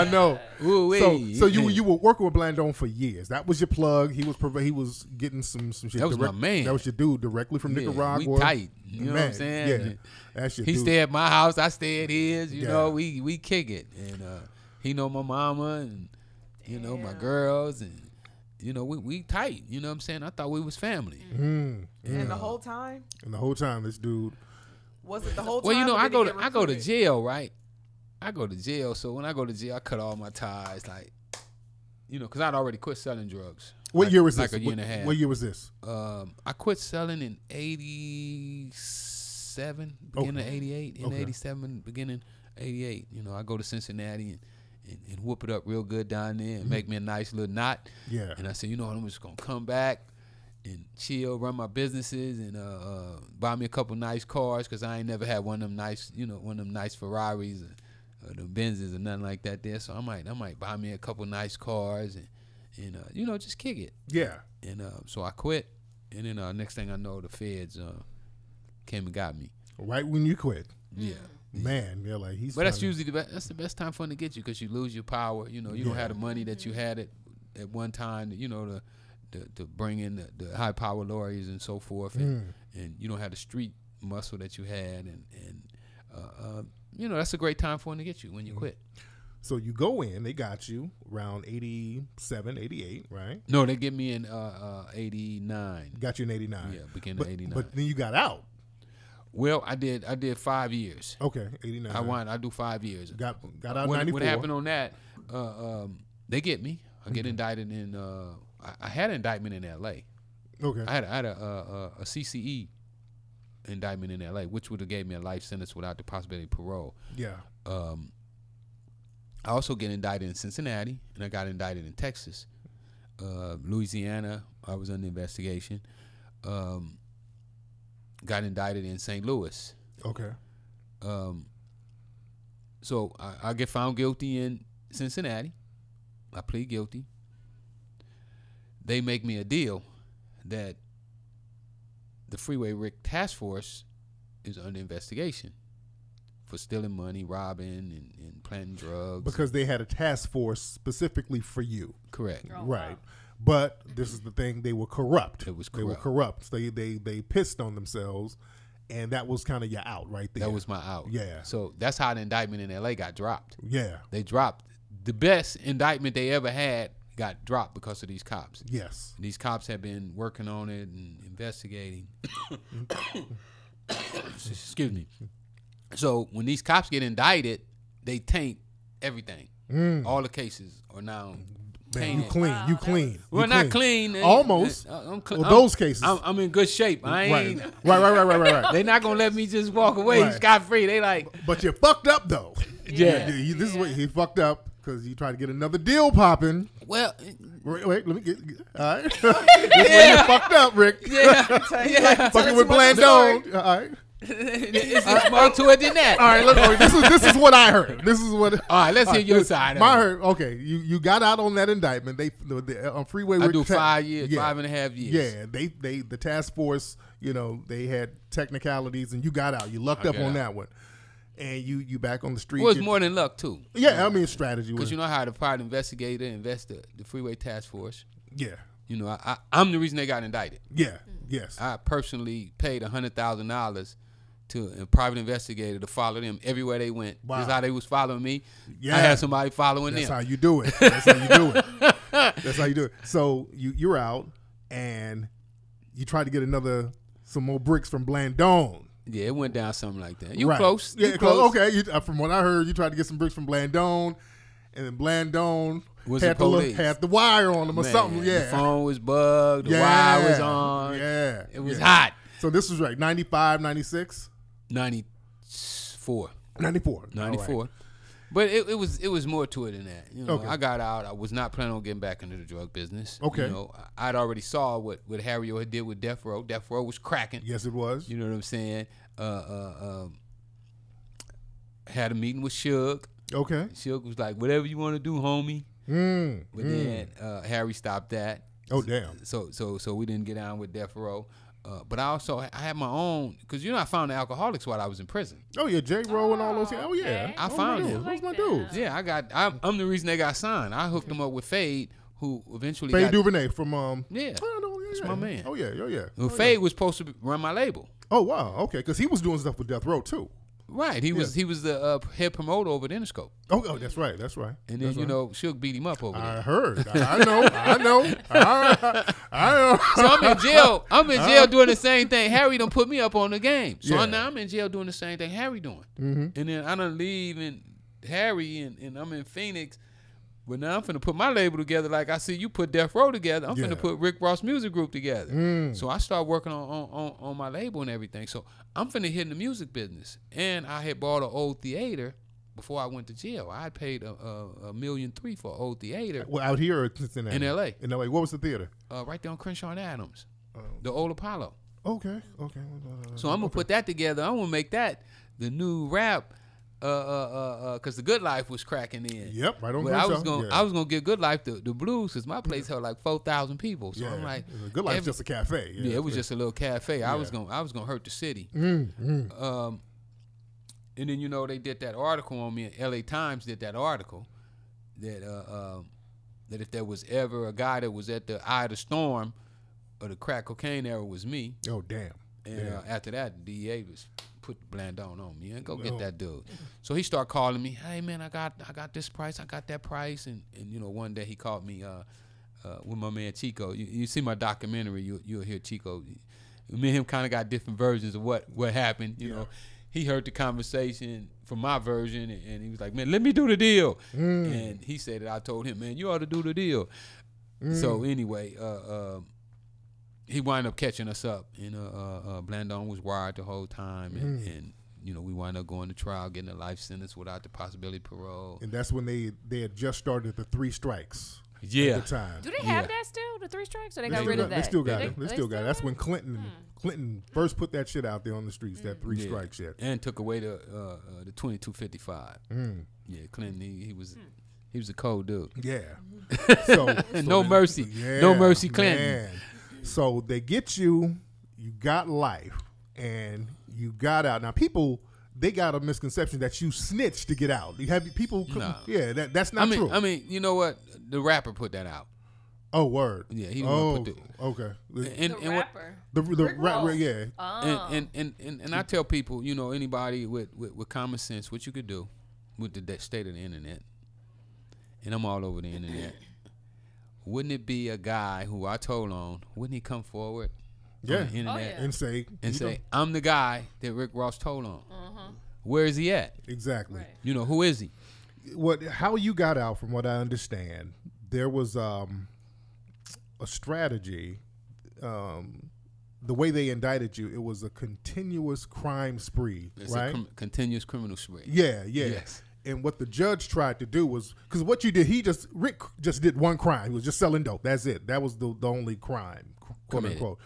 know. Ooh-wee. So you were working with Blendin for years. That was your plug. He was getting some shit. That was my man. That was your dude directly from Nicaragua. We tight. You know what I'm saying? Yeah. That's your He dude. stay at my house. I stay at his. You Yeah. know, we kick it. And he know my mama and, my girls. And, we tight. You know what I'm saying? I thought we was family. And the whole time? And the whole time, this dude. Was it the whole time? Well, or I did go he to get I go to recruited? jail, right? I go to jail. So when I go to jail, I cut all my ties, because I'd already quit selling drugs. What year was this? Like a year and a half. What year was this? I quit selling in 87, beginning of 88. In 87, beginning 88. I go to Cincinnati and whoop it up real good down there and make me a nice little knot. Yeah. And I said, I'm just going to come back and chill, run my businesses, and buy me a couple nice cars, because I ain't never had one of them nice, Ferraris or the Benzes or nothing like that there. So I might buy me a couple nice cars and just kick it. Yeah. And so I quit, and then next thing I know, the feds came and got me. Right when you quit. Yeah. Man, you're like he's. But that's usually that's the best time for them to get you, because you lose your power. You don't have the money that you had at one time. To bring in the high power lawyers and so forth, and you don't have the street muscle that you had, and that's a great time for them to get you when you quit. So you go in, they got you around 87, 88, right? No, they get me in 89. Got you in 89. Yeah, beginning of 89. But then you got out. Well, I did 5 years. Okay, 89. I do 5 years. Got out in 94. What happened on that? They get me. I get indicted in. I had an indictment in L.A. Okay. I had a CCE indictment in L.A., which would have gave me a life sentence without the possibility of parole. Yeah. I also get indicted in Cincinnati, and I got indicted in Texas. Louisiana, I was under investigation. Got indicted in St. Louis. Okay. So I get found guilty in Cincinnati. I plead guilty. They make me a deal that the Freeway Rick Task Force is under investigation for stealing money, robbing, and planting drugs. Because they had a task force specifically for you. Correct. Oh, Right. wow. But this is the thing, they were corrupt. It was They were corrupt. So they pissed on themselves, and that was kind of your out right there. That was my out. Yeah. So that's how the indictment in L.A. got dropped. Yeah. They dropped. The best indictment they ever had got dropped because of these cops. Yes. These cops have been working on it and investigating. Excuse me. So when these cops get indicted, they taint everything. All the cases are now Man, tainted. you clean. Wow, You that clean. Well, You not clean. Almost. Well, those cases. I'm in good shape. I ain't. Right. They not gonna let me just walk away Right. scot free. They like, But you fucked up, though. yeah. This is what he fucked up because you tried to get another deal popping. Well, Wait, let me get. All right. This is where you fucked up, Rick. yeah. Fucking with Blendin. All right. It's more to it than that. All right. Look, this is what I heard. This is what. All right, let's hear your side. My heard. Okay, you got out on that indictment. On Freeway. I Rick do ta- 5 years, yeah. 5.5 years. Yeah, the task force, they had technicalities, and you got out. You lucked up got on out. that one, and you back on the street. Well, it's more than luck too. Yeah, I mean strategy. Because you know how the private investigator invested the Freeway Task Force. Yeah, I'm the reason they got indicted. yeah, yes. I personally paid $100,000 to a private investigator to follow them everywhere they went. Wow. Just how they was following me. Yeah. I had somebody following That's them. how you do it. That's how you do it. That's how you do it. So you're out, and you try to get some more bricks from Blendin. Yeah, it went down something like that. You Right. close. Yeah, You close. Okay. From what I heard, you tried to get some bricks from Blendin, and then Blendin Was had the police. had the wire on them or Man, something. Yeah, The phone was bugged. The yeah. wire was on. Yeah, It was yeah. hot. So this was right, 95, 96? 94. 94. 94. All right. But it was more to it than that. Okay. I got out. I was not planning on getting back into the drug business. Okay. I'd already saw what Harry had did with Death Row. Death Row was cracking. Yes, it was. You know what I'm saying? Had a meeting with Suge. Okay. Suge was like, whatever you want to do, homie. But then Harry stopped that. Oh, damn. So we didn't get on with Death Row. But I had my own, because I found the alcoholics while I was in prison. Oh, yeah, J. Rowe and all those. Oh, yeah. okay. I Those found my him. dudes. Those my Like dudes. that. Yeah, I'm the reason they got signed. I hooked them up with Fade, who eventually Faye got. Duvernay from Yeah. Oh, no, yeah, That's yeah. my man. Oh yeah. Well, Fade was supposed to run my label. Oh wow. Okay, because he was doing stuff with Death Row too. Right. He was the head promoter over at Interscope. Oh, that's right. That's right. And then, That's right. Suge beat him up over I there. heard. I know. I know. So I'm in jail. I'm in jail doing the same thing. Harry done put me up on the game. So Yeah. now I'm in jail doing the same thing Harry doing. And then I done leave and Harry and I'm in Phoenix. But now I'm finna put my label together like I see you put Death Row together. I'm Yeah. finna put Rick Ross Music Group together. So I start working on my label and everything. So I'm finna hit in the music business. And I had bought an old theater before I went to jail. I had paid $1.3 million for an old theater Well, out here or Cincinnati? in L.A. In L.A. What was the theater? Right there on Crenshaw and Adams. The old Apollo. Okay. So I'm gonna put that together. I'm gonna make that the new rap, cause the Good Life was cracking in. Yep, right on. But I was Crenshaw. gonna I was gonna give Good Life the blues, cause my place held like 4,000 people. So Yeah. I'm like, Good Life's just a cafe. yeah, it was just a little cafe. I was gonna hurt the city. And then they did that article on me. LA Times did that article that if there was ever a guy that was at the eye of the storm of the crack cocaine era was me. Oh damn. And after that, the DEA was put Blendin on me and go get that dude. So he started calling me, hey man, I got this price, I got that price, and one day he called me with my man Chico. You see my documentary, you'll hear Chico. Me and him kind of got different versions of what happened. You know, he heard the conversation from my version, and he was like, man, let me do the deal. And he said that I told him, man, you ought to do the deal. So anyway, he wound up catching us up. Blendin was wired the whole time, and we wound up going to trial, getting a life sentence without the possibility of parole. And that's when they had just started the 3 strikes. Yeah. At the time. Do they have that still, the 3 strikes, or they got rid of that? They still got it. They still got it. That's when Clinton first put that shit out there on the streets, that 3 strike shit. And took away the 2255. Yeah, Clinton, he was a cold dude. Yeah. So no mercy. Yeah, no mercy, Clinton. Man. So they get you got life, and you got out. Now people, they got a misconception that you snitched to get out. You have people, that's not true. I mean, you know what? The rapper put that out. Oh, word. Yeah, he put the okay. The rapper. The rapper, yeah. And I tell people, anybody with common sense, what you could do with the state of the internet, and I'm all over the internet. Wouldn't it be a guy who I told on? Wouldn't he come forward? Yeah, on the internet and say, I'm the guy that Rick Ross told on. Where is he at? Exactly. Right. Who is he? How you got out, from what I understand, there was a strategy. The way they indicted you, it was a continuous crime spree, right? A continuous criminal spree. Yeah. Yes. And what the judge tried to do was, because what you did, Rick just did one crime. He was just selling dope. That's it. That was the only crime, quote unquote,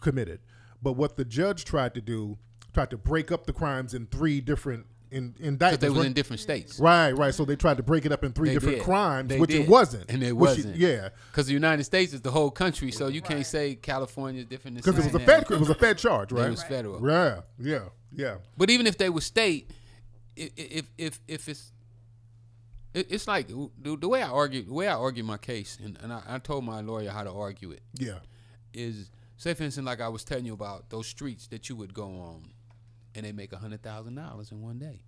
committed. But what the judge tried to do, tried to break up the crimes in 3 different indictments. Because they was in different states. Right. So they tried to break it up in 3 different crimes, it wasn't. And it wasn't. Yeah. Because the United States is the whole country, so you can't say California is different. Because it was a fed charge, right? It was federal. Yeah. But even if they were state, if it's like the way I argue my case, and I told my lawyer how to argue it. Yeah. Is, say for instance, like I was telling you about those streets that you would go on, and they make $100,000 in one day.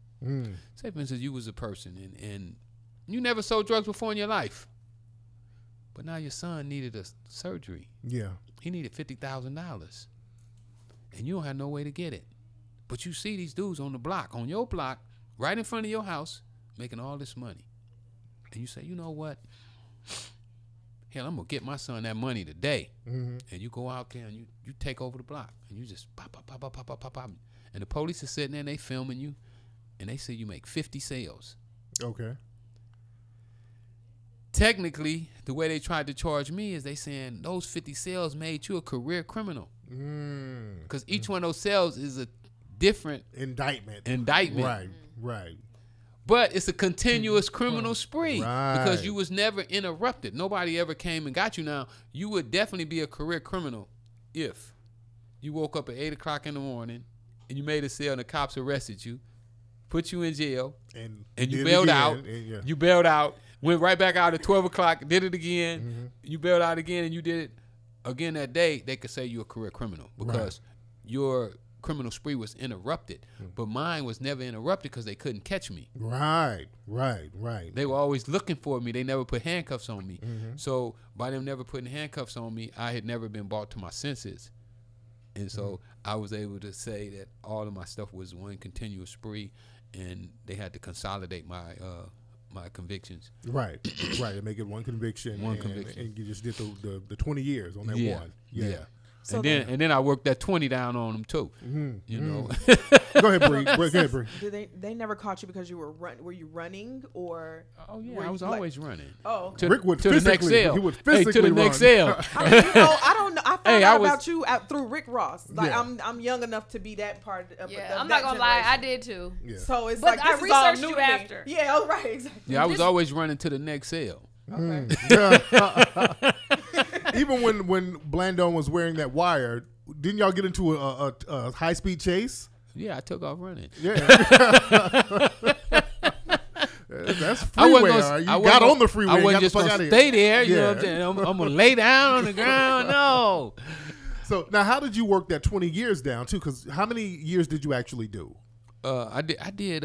Say for instance, you was a person and you never sold drugs before in your life, but now your son needed a surgery. Yeah. He needed $50,000, and you don't have no way to get it. But you see these dudes on your block, right in front of your house, making all this money. And you say, you know what? Hell, I'm going to get my son that money today. And you go out there and you take over the block. And you just pop, pop, pop, pop, pop, pop, pop, pop. And the police are sitting there and they filming you. And they say you make 50 sales. Okay. Technically, the way they tried to charge me is they saying those 50 sales made you a career criminal. Because each one of those sales is a different indictment. Right. But it's a continuous criminal spree. Right. Because you was never interrupted. Nobody ever came and got you. Now, you would definitely be a career criminal if you woke up at 8 o'clock in the morning and you made a sale and the cops arrested you, put you in jail, and you bailed out. You bailed out, went right back out at 12 o'clock, did it again. You bailed out again, and you did it again that day. They could say you're a career criminal because your criminal spree was interrupted. But mine was never interrupted because they couldn't catch me. Right. They were always looking for me. They never put handcuffs on me. So by them never putting handcuffs on me, I had never been brought to my senses. And so I was able to say that all of my stuff was one continuous spree, and they had to consolidate my my convictions. Right. And make it one conviction. And you just did the 20 years on that one. Yeah. So and then I worked that 20 down on them too. You know. Go ahead, Bree. Did they never caught you because you were were you running or? Oh yeah, I was always running. Oh, okay. Rick would to the next sale. He would physically to the next sale. I mean, I don't know. I found out about you through Rick Ross. Like I'm young enough to be that part of. I'm not gonna lie, I did too. Yeah. So it's but like I researched you after. Yeah, right, exactly. Yeah, I was always running to the next sale. Okay. Even when Blendin was wearing that wire, didn't y'all get into a high-speed chase? Yeah, I took off running. Yeah. That's Freeway. You got on the freeway. I wasn't just going to stay there. You know what I'm saying? I'm going to lay down on the ground. No. So now how did you work that 20 years down, too? Because how many years did you actually do? I did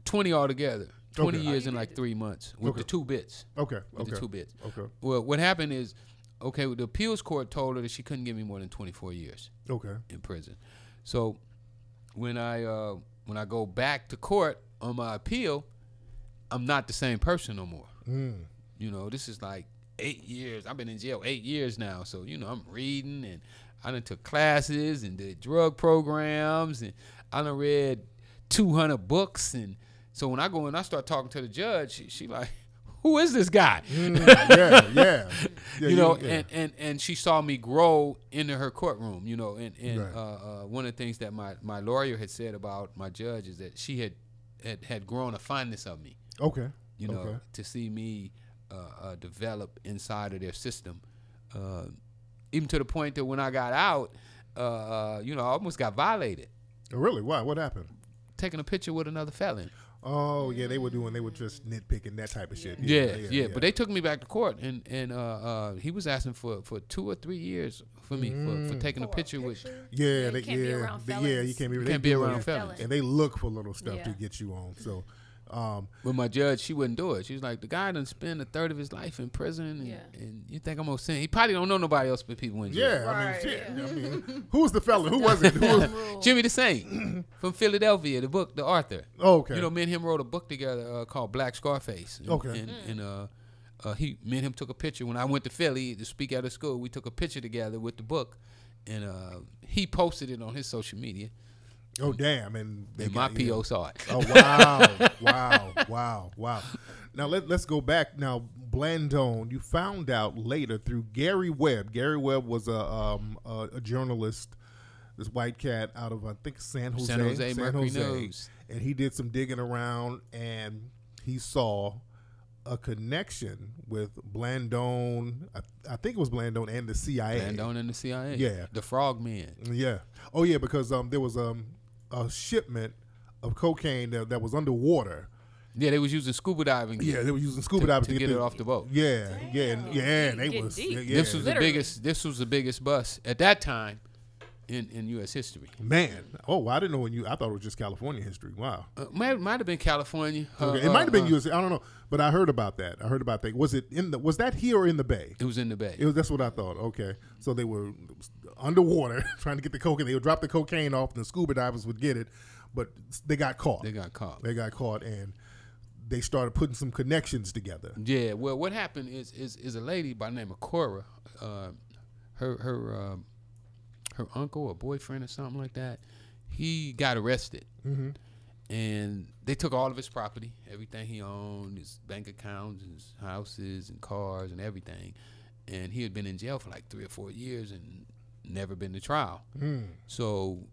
20 altogether. 20 years in like 3 months with the 2 bits. Okay. The 2 bits. Okay. Well, what happened is, the appeals court told her that she couldn't give me more than 24 years. In prison. So when I go back to court on my appeal, I'm not the same person no more. You know, this is like 8 years. I've been in jail 8 years now. So, I'm reading and I done took classes and did drug programs, and I done read 200 books. And so when I go and I start talking to the judge, she like, who is this guy? Yeah, you know, and she saw me grow into her courtroom, you know, and right. One of the things that my lawyer had said about my judge is that she had grown a fondness of me. Okay. You know, to see me develop inside of their system. Even to the point that when I got out, you know, I almost got violated. Oh, really? Why? What happened? Taking a picture with another felon. Oh, yeah, they were just nitpicking that type of shit. Yeah. But they took me back to court, and he was asking for 2 or 3 years for me for taking a picture with. Yeah, you can't be around felons. You can't be around felons. And they look for little stuff to get you on. So. But my judge, she wouldn't do it. She was like, the guy done spend a third of his life in prison, and you think I'm gonna send? He probably don't know nobody else but people in jail. Yeah, I mean, shit. I mean, who was the fella? Who was it? Jimmy the Saint from Philadelphia. The book, the author. Oh, okay. You know, me and him wrote a book together called Black Scarface. And, okay. And me and him took a picture when I went to Philly to speak at a school. We took a picture together with the book, and he posted it on his social media. Oh, damn. And my PO saw it. Oh, wow. Now, let's go back. Now, Blendin, you found out later through Gary Webb. Gary Webb was a journalist, this white cat out of, I think, San Jose. Mercury News. And he did some digging around, and he saw a connection with Blendin. I think it was Blendin and the CIA. Blendin and the CIA. Yeah. The frogman. Yeah. Oh, yeah, because there was a shipment of cocaine that was underwater. Yeah, they was using scuba diving. Yeah, they were using scuba diving to get it off the boat. Yeah, and they was. Yeah. This was the biggest bust at that time in U.S. history. Man, I didn't know I thought it was just California history. Wow. Might have been California. Okay. It might have been U.S. I don't know, but I heard about that. Was it was that here or in the Bay? It was in the Bay. That's what I thought. Okay, so they were underwater trying to get the cocaine. They would drop the cocaine off, and the scuba divers would get it, but they got caught. And they started putting some connections together. Yeah. Well, what happened is a lady by the name of Cora, her uncle or boyfriend or something like that, he got arrested. Mm-hmm. And they took all of his property, everything he owned, his bank accounts, his houses and cars and everything. And he had been in jail for like 3 or 4 years and never been to trial. Mm. So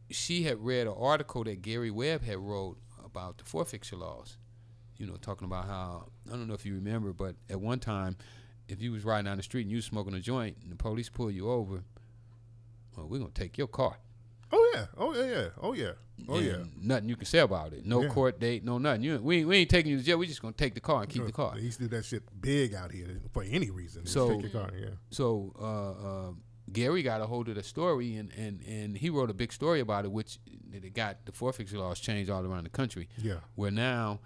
she had read an article that Gary Webb had wrote about the forfeiture laws, you know, talking about how, I don't know if you remember, but at one time, if you was riding down the street and you was smoking a joint and the police pull you over, well, we're going to take your car. Oh, yeah. Nothing you can say about it. No court date, no nothing. We ain't taking you to jail. We just going to take the car and keep the car. They used to do that shit big out here for any reason. So, take your car, So Gary got a hold of the story, and he wrote a big story about it, which it got the forfeiture laws changed all around the country. Yeah. Where now,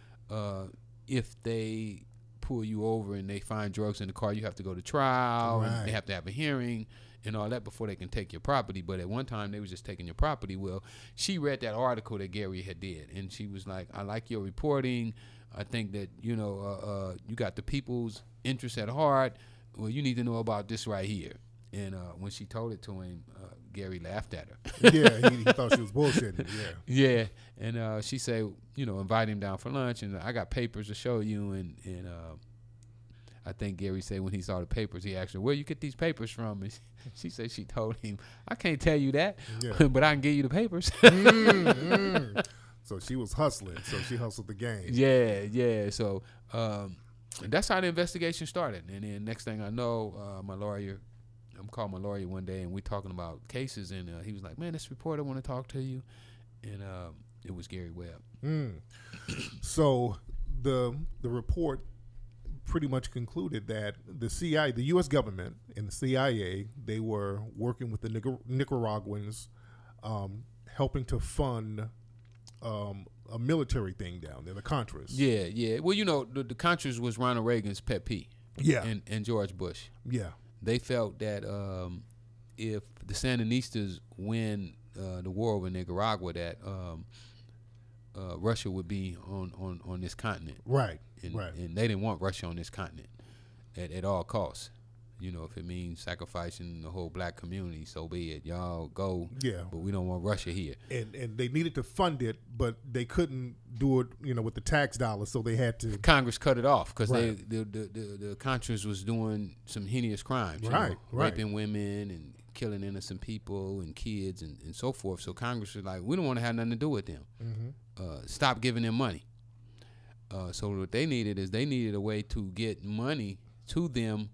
if they pull you over and they find drugs in the car, you have to go to trial, and they have to have a hearing and all that before they can take your property. But at one time, they was just taking your property. Well, she read that article that Gary had did, and she was like, I like your reporting. I think that, you know, you got the people's interest at heart. Well, you need to know about this right here. And when she told it to him, Gary laughed at her. Yeah, he thought she was bullshitting. Yeah. And she said, you know, invite him down for lunch, and I got papers to show you. And I think Gary said when he saw the papers, he asked her, where you get these papers from? And she said she told him, I can't tell you that, but I can give you the papers. So she was hustling. So she hustled the game. Yeah. So that's how the investigation started. And then next thing I know, I'm calling my lawyer one day, and we're talking about cases, and he was like, man, this reporter want to talk to you. And it was Gary Webb. So the report pretty much concluded that the CIA, the U.S. government and the CIA, they were working with the Nicaraguans, helping to fund a military thing down there, the Contras. Yeah. Well, you know, the Contras was Ronald Reagan's pet peeve. Yeah. And George Bush. Yeah. They felt that if the Sandinistas win the war over Nicaragua, that Russia would be on this continent. Right. And they didn't want Russia on this continent at all costs. You know, if it means sacrificing the whole black community, so be it. Y'all go. Yeah. But we don't want Russia here. And they needed to fund it, but they couldn't do it, you know, with the tax dollars, so they had to. Congress cut it off because Right. the Contras was doing some heinous crimes. You Right, know, right. raping women and killing innocent people and kids and so forth. So Congress was like, we don't want to have nothing to do with them. Stop giving them money. So what they needed is they needed a way to get money to them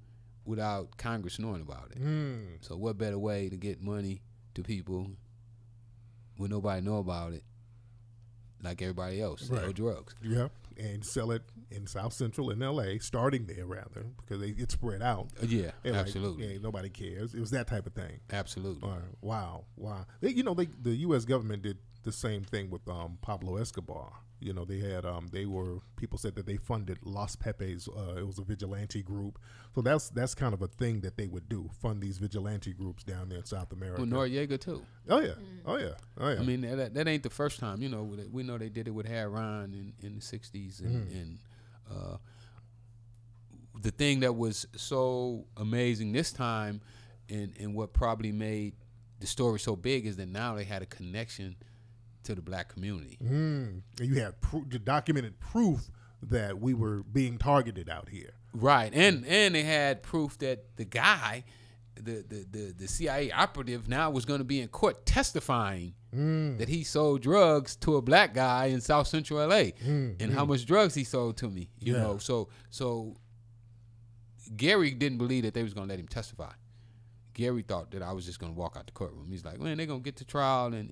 without Congress knowing about it. So what better way to get money to people when nobody know about it, like everybody else, sell Right. drugs. Yeah, and sell it in South Central in L.A., starting there rather, because they get spread out. Yeah, And like, absolutely. yeah, nobody cares. It was that type of thing. Absolutely. Wow. The U.S. government did the same thing with Pablo Escobar. You know, they had people said that they funded Los Pepes. It was a vigilante group. So that's kind of a thing that they would do, fund these vigilante groups down there in South America. With Noriega too. Oh yeah. I mean, that ain't the first time. You know, we know they did it with Harron in the 60s. And the thing that was so amazing this time and what probably made the story so big is that now they had a connection to the black community. And you have documented proof that we were being targeted out here. Right. And they had proof that the guy, the CIA operative now was going to be in court testifying that he sold drugs to a black guy in South Central LA and how much drugs he sold to me. You know, so Gary didn't believe that they was going to let him testify. Gary thought that I was just going to walk out the courtroom. He's like, man, they're going to get to trial and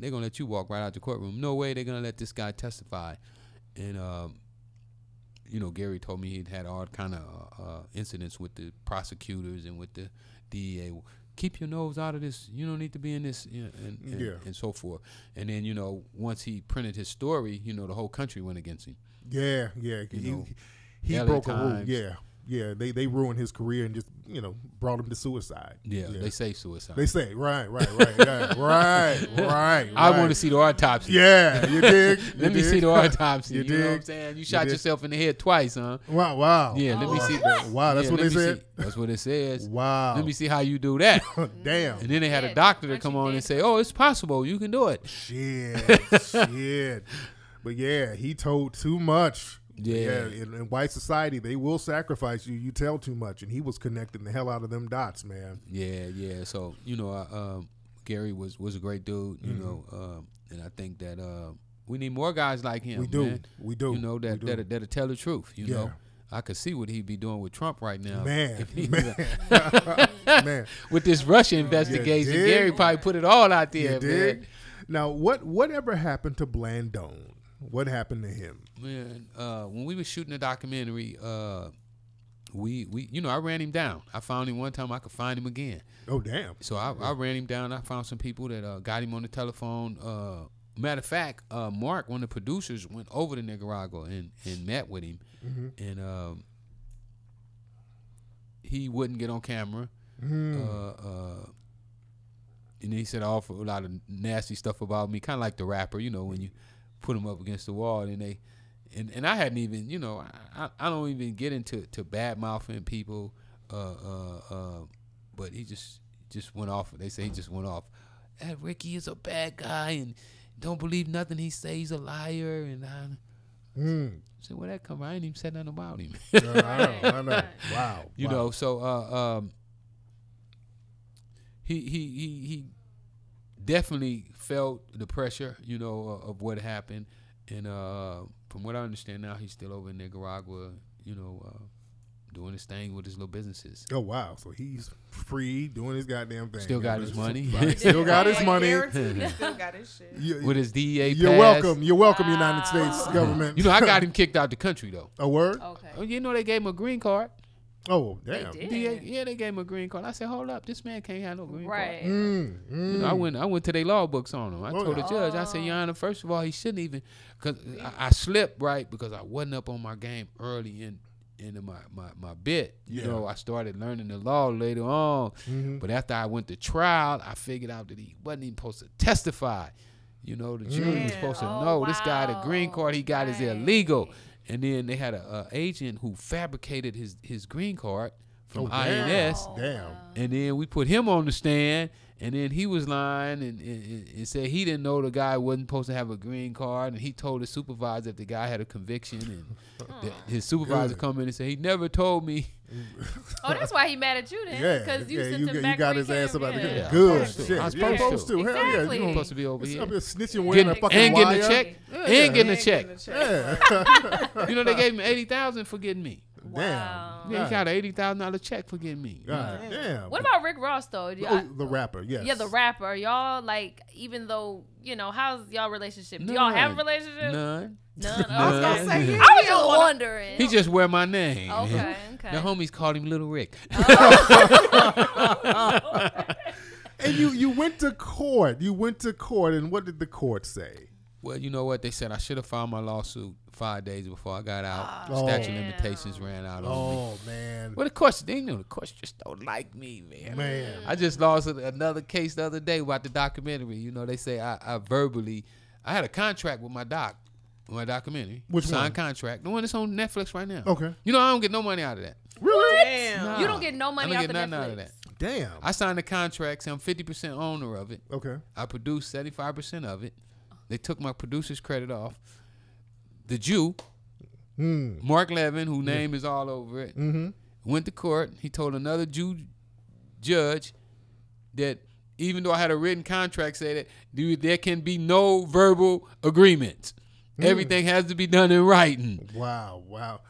they're going to let you walk right out the courtroom. No way they're going to let this guy testify. And, you know, Gary told me he'd had all kind of incidents with the prosecutors and with the DEA. Keep your nose out of this. You don't need to be in this, you know, and so forth. And then, you know, once he printed his story, you know, the whole country went against him. Yeah. He LA broke a rule. Times. Yeah, they ruined his career and just, you know, brought him to suicide. Yeah, they say suicide. They say, right. I want to see the autopsy. Yeah, you dig? Let me see the autopsy. You You know what I'm dig? saying? You shot yourself in the head twice, huh? Wow. Yeah, let me see. Wow, that's yeah, what they let me said? see. That's what it says. Wow. Let me see how you do that. Damn. And then they had a Yeah, doctor to aren't come you on and dead? say, oh, it's possible. You can do it. Shit. But yeah, he told too much. Yeah. In white society, they will sacrifice you. You tell too much. And he was connecting the hell out of them dots, man. Yeah. So, you know, Gary was a great dude, you know, and I think that we need more guys like him. We do. Man. We do. You know, We do. that'll tell the truth, you Yeah. know. I could see what he'd be doing with Trump right now. Man. If he- Man. with this Russia investigation, dig? Gary probably put it all out there, You man. dig? Now, whatever happened to Blendin? What happened to him? Man, when we were shooting the documentary, we you know, I ran him down. I found him one time. I could find him again. Oh, damn. So I ran him down. I found some people that got him on the telephone. Matter of fact, Mark, one of the producers, went over to Nicaragua and met with him, and he wouldn't get on camera. And he said an awful lot of nasty stuff about me, kind of like the rapper, you know, when you put him up against the wall, and they, and I hadn't even, you know, I don't even get into bad mouthing people, but he just went off. They say he just went off. That Ricky is a bad guy and don't believe nothing he says. He's a liar. And I said, where that come from? I ain't even said nothing about him. I know. Wow. You know, so he definitely felt the pressure, you know, of what happened, and from what I understand now, he's still over in Nicaragua, you know, doing his thing with his little businesses. Oh, wow. So he's free, doing his goddamn thing. Still got his money. Still got his money. He still got his shit. With his DEA You're pass. welcome. You're welcome, United States government. You know, I got him kicked out the country though. A word? Okay. Oh, you know, they gave him a green card. Oh, damn. They did. DEA, yeah, they gave him a green card. I said, hold up, this man can't have no green card. Right. Mm. You know, I went to their law books on him. I Oh, told the judge, I said, Your Honor, first of all, he shouldn't even, because I slipped, right, because I wasn't up on my game early into my bit. You know, I started learning the law later on. But after I went to trial, I figured out that he wasn't even supposed to testify. You know, the jury was supposed to know this guy, the green card he got is illegal. And then they had a agent who fabricated his green card from INS. Damn. And then we put him on the stand, and then he was lying and said he didn't know the guy wasn't supposed to have a green card, and he told his supervisor that the guy had a conviction, and his supervisor come in and said he never told me. Oh, that's why he mad at you then. Yeah, because you sent him back. You got his ass about to good shit. I was You're supposed to. Hell yeah, Exactly. you supposed to be over here. Snitching wearing a fucking and wire. getting a check. And getting a check. Yeah. You know, they gave him $80,000 for getting me. Wow. Yeah, he got an $80,000 check for getting me. God damn. What about Rick Ross though? The rapper, yes. Yeah, the rapper. Y'all like, even though, you know, how's y'all relationship? Do y'all have a relationship? None. None. None. I was gonna say, None. I was just wondering. He just wear my name. Okay. The homies called him Little Rick. And you went to court. You went to court, and what did the court say? Well, you know what? They said I should have filed my lawsuit 5 days before I got out. Statute of limitations ran out on me. Oh, man. Well, the courts just don't like me, man. I just lost another case the other day about the documentary. You know, they say I had a contract with my documentary. Which one? Signed contract. The one that's on Netflix right now. Okay. You know, I don't get no money out of that. Really? Damn. Nah. You don't get no money I out don't of get nothing Netflix. out of that. Damn. I signed the contract, so I'm 50% owner of it. Okay. I produced 75% of it. They took my producer's credit off. The Jew, Mark Levin, whose name is all over it, went to court. He told another Jew judge that even though I had a written contract, said that there can be no verbal agreements. Everything has to be done in writing. Wow.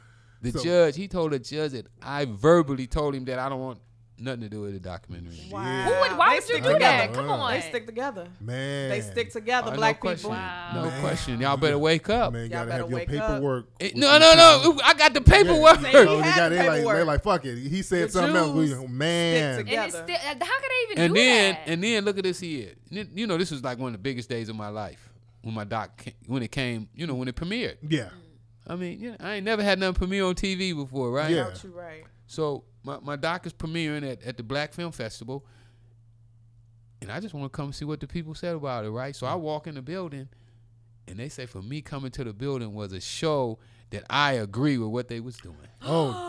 The judge, he told the judge that I verbally told him that I don't want nothing to do with the documentary. Wow. Why would you do that? together. Come on. They stick together. Man. They stick together, No black question. people. Wow. No Man. question. Y'all better wake up. Man, you Y'all gotta better have your wake paperwork. No. I got the paperwork. Yeah. No, had the they're paperwork. like, fuck it. He said The something else. Jews Man. stick And it's together. still, how could they even And do then that? and then look at this here. You know, this was like one of the biggest days of my life when my doc when it came. You know, when it premiered. Yeah. I mean, you know, I ain't never had nothing premiere on TV before, right? Yeah. Got you right. So my doc is premiering at the Black Film Festival, and I just want to come see what the people said about it, right? So I walk in the building, and they say for me coming to the building was a show that I agree with what they was doing. Oh,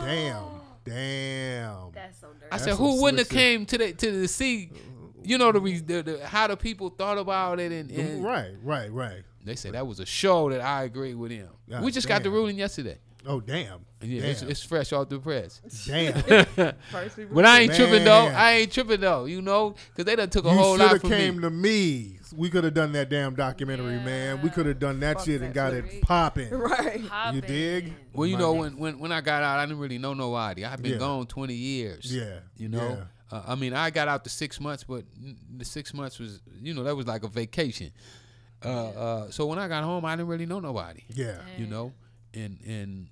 damn. That's so dirty. I That's said, some who wouldn't have slick shit. came to the see, you know, the how the people thought about it, and Right. they said that was a show that I agree with him. God We just got the damn. ruling yesterday. Oh, damn. Yeah, Damn. it's fresh off the press. Damn. First people. But I ain't tripping though. Man. I ain't tripping though. You know, because they done took a You whole should lot have from came me. to me. We could have done that damn documentary, man. We could have done that Fuck shit and that got shit. it popping. Right. You dig? Well, you My know, nigga. when I got out, I didn't really know nobody. I've been Yeah. gone 20 years. Yeah. You know, I mean, I got out the 6 months, but the 6 months was, you know, that was like a vacation. So when I got home, I didn't really know nobody. Yeah. You know, and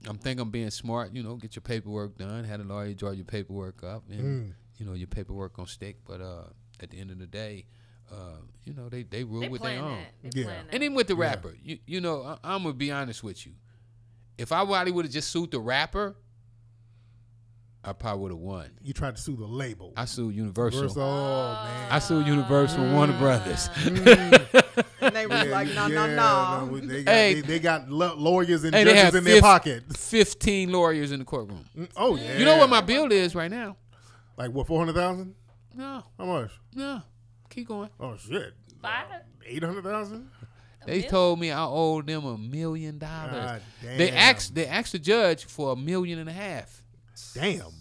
I'm thinking I'm being smart. You know, get your paperwork done. Had a lawyer draw your paperwork up, and you know your paperwork gonna stick. But at the end of the day, you know they rule They with their plan own. that. They Yeah. plan that. And even with the rapper, you know, I'm gonna be honest with you. If I would have just sued the rapper, I probably would have won. You tried to sue the label. I sued Universal. Oh, man. I sued Universal and Warner Brothers. And they was like, no. They got lawyers and Hey, they judges had in their pocket. 15 lawyers in the courtroom. Oh, yeah. You know what my bill is right now? Like, what, 400,000? No, How much? no. Keep going. Oh, shit. 800,000? They told me I owed them $1 million. God damn. They asked the judge for $1.5 million. Damn.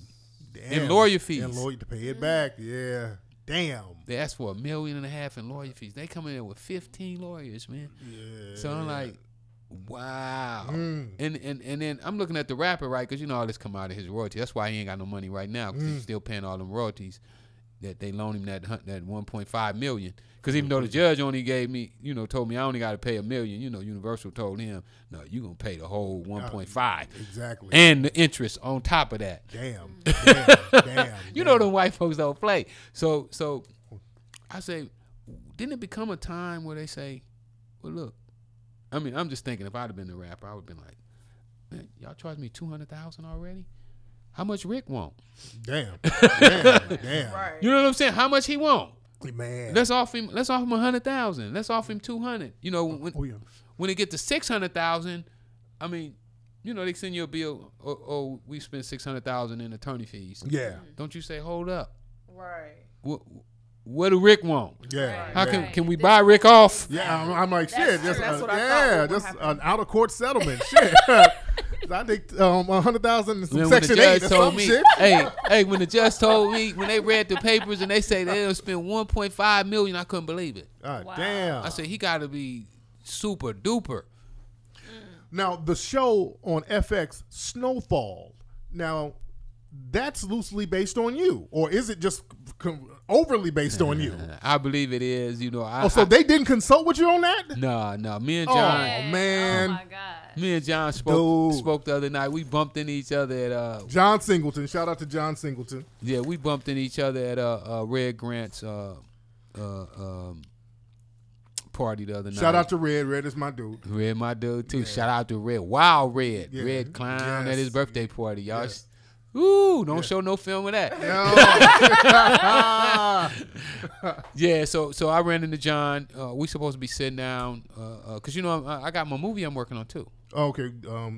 In lawyer fees. And lawyer to pay it back. Yeah. Damn. They asked for $1.5 million in lawyer fees. They come in there with 15 lawyers, man. Yeah. So I'm like, wow. Mm. And then I'm looking at the rapper, right? Because you know all this come out of his royalty. That's why he ain't got no money right now, because he's still paying all them royalties that they loaned him that $1.5 million. Because even though the judge only gave me, you know, told me I only got to pay $1 million, you know, Universal told him, no, you gonna pay the whole 1.5 Exactly. and the interest on top of that. Damn. Damn. You know them white folks don't play. So I say, didn't it become a time where they say, well, look, I mean, I'm just thinking if I'd have been the rapper, I would have been like, man, y'all charged me $200,000 already? How much Rick want? Damn. Right. You know what I'm saying? How much he want? Man. Let's offer him $100,000. Let's offer him $200,000. You know, when it get to $600,000, I mean, you know, they send you a bill. Oh, we spent $600,000 in attorney fees. Yeah. Don't you say, hold up? Right. What do Rick want? Yeah. How can we buy Rick off? Yeah, I'm like, shit. That's Just, what I thought just happened. an out of court settlement. Shit. I think 100,000 in some Section 8 or some shit. Hey, when the judge told me, when they read the papers and they say they'll spend $1.5 million, I couldn't believe it. God damn. I said he got to be super duper. Now the show on FX, Snowfall. Now that's loosely based on you, or is it just overly based on you? I believe it is. You know, so they didn't consult with you on that? No. Me and John. Oh man. Oh my God. Me and John spoke the other night. We bumped into each other at John Singleton. Shout out to John Singleton. Yeah, we bumped into each other at Red Grant's party the other night. Shout out to Red. Red is my dude. Red, my dude too. Yeah. Shout out to Red. Wild Red. Yeah. Red clown Yes. at his birthday party. Y'all. Yes. Ooh, don't show no film of that. Yeah, so I ran into John. We supposed to be sitting down because you know I got my movie I'm working on too. Okay,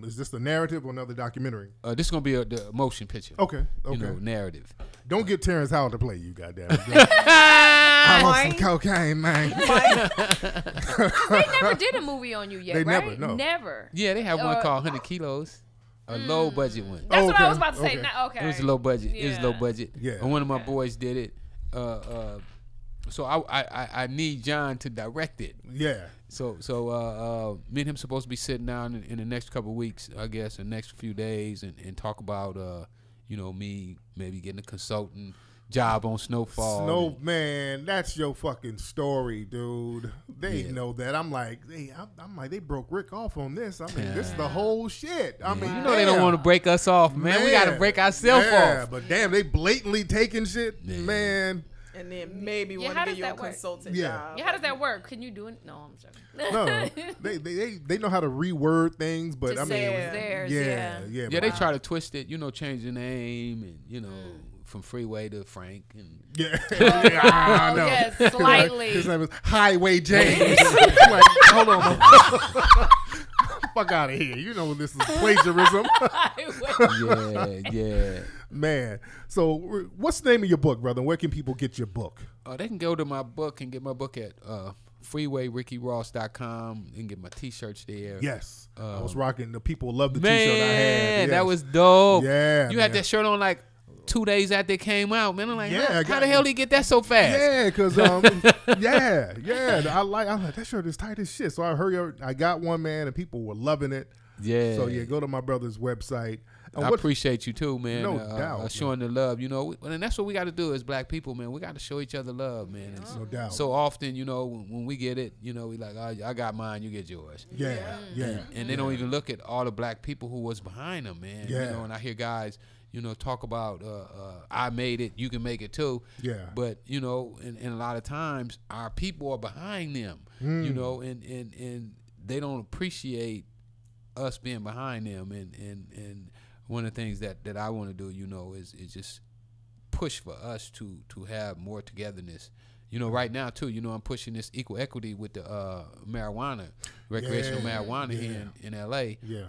is this the narrative or another documentary? This is gonna be the motion picture. Okay. You know, narrative. Don't get Terrence Howard to play you, goddamn. I want some cocaine, man. They never did a movie on you yet, They right? never, no. Never. Yeah, they have one called 100 Kilos, a low budget one. That's what I Okay, was about to say. okay. Okay. It was low budget. It was Yeah. low budget. Yeah. And one of my boys did it. So I need John to direct it. Yeah. So me and him supposed to be sitting down in the next couple of weeks, I guess, the next few days, and talk about you know, me maybe getting a consultant job on Snowfall. Man, that's your fucking story, dude. They know that. I'm like, they broke Rick off on this. I mean, this is the whole shit. I mean, You know they don't want to break us off, man. We got to break ourselves off. But damn, they blatantly taking shit, man. And then maybe Yeah, want how to does get you a that work? consultant Yeah. job. Yeah, how does that work? Can you do it? No, I'm joking. No, they know how to reword things, but Just I say mean, it was theirs. yeah. Yeah, they try to twist it, you know, change the name and, you know, from Freeway to Frank. And Yeah. Oh, yes, slightly. His name is Highway James. Like, hold on. Fuck out of here. You know this is plagiarism. yeah. Man. So what's the name of your book, brother? Where can people get your book? They can go to my book and get my book at freewayrickyross.com and get my T-shirts there. Yes. I was rocking. The people love the T-shirt I had. Man, Yes. that was dope. Yeah, You had man. that shirt on like 2 days after it came out, man. I'm like, Yeah, I how got the hell did he get that so fast? Yeah, because I like that shirt is tight as shit. So I got one, man, and people were loving it. Yeah. So yeah, go to my brother's website. I appreciate you too, man. No doubt, showing the love, you know, and that's what we got to do as black people, man. We got to show each other love, man. And No doubt. So often, you know, when we get it, you know, we like, oh, I got mine, you get yours. Yeah. And they don't even look at all the black people who was behind them, man. Yeah. You know, and I hear guys, you know, talk about I made it, you can make it too. Yeah. But, you know, and a lot of times our people are behind them, you know, and they don't appreciate us being behind them. And one of the things that I want to do, you know, is just push for us to have more togetherness. You know, right now too, you know, I'm pushing this equal equity with the marijuana, recreational marijuana here in LA. Yeah.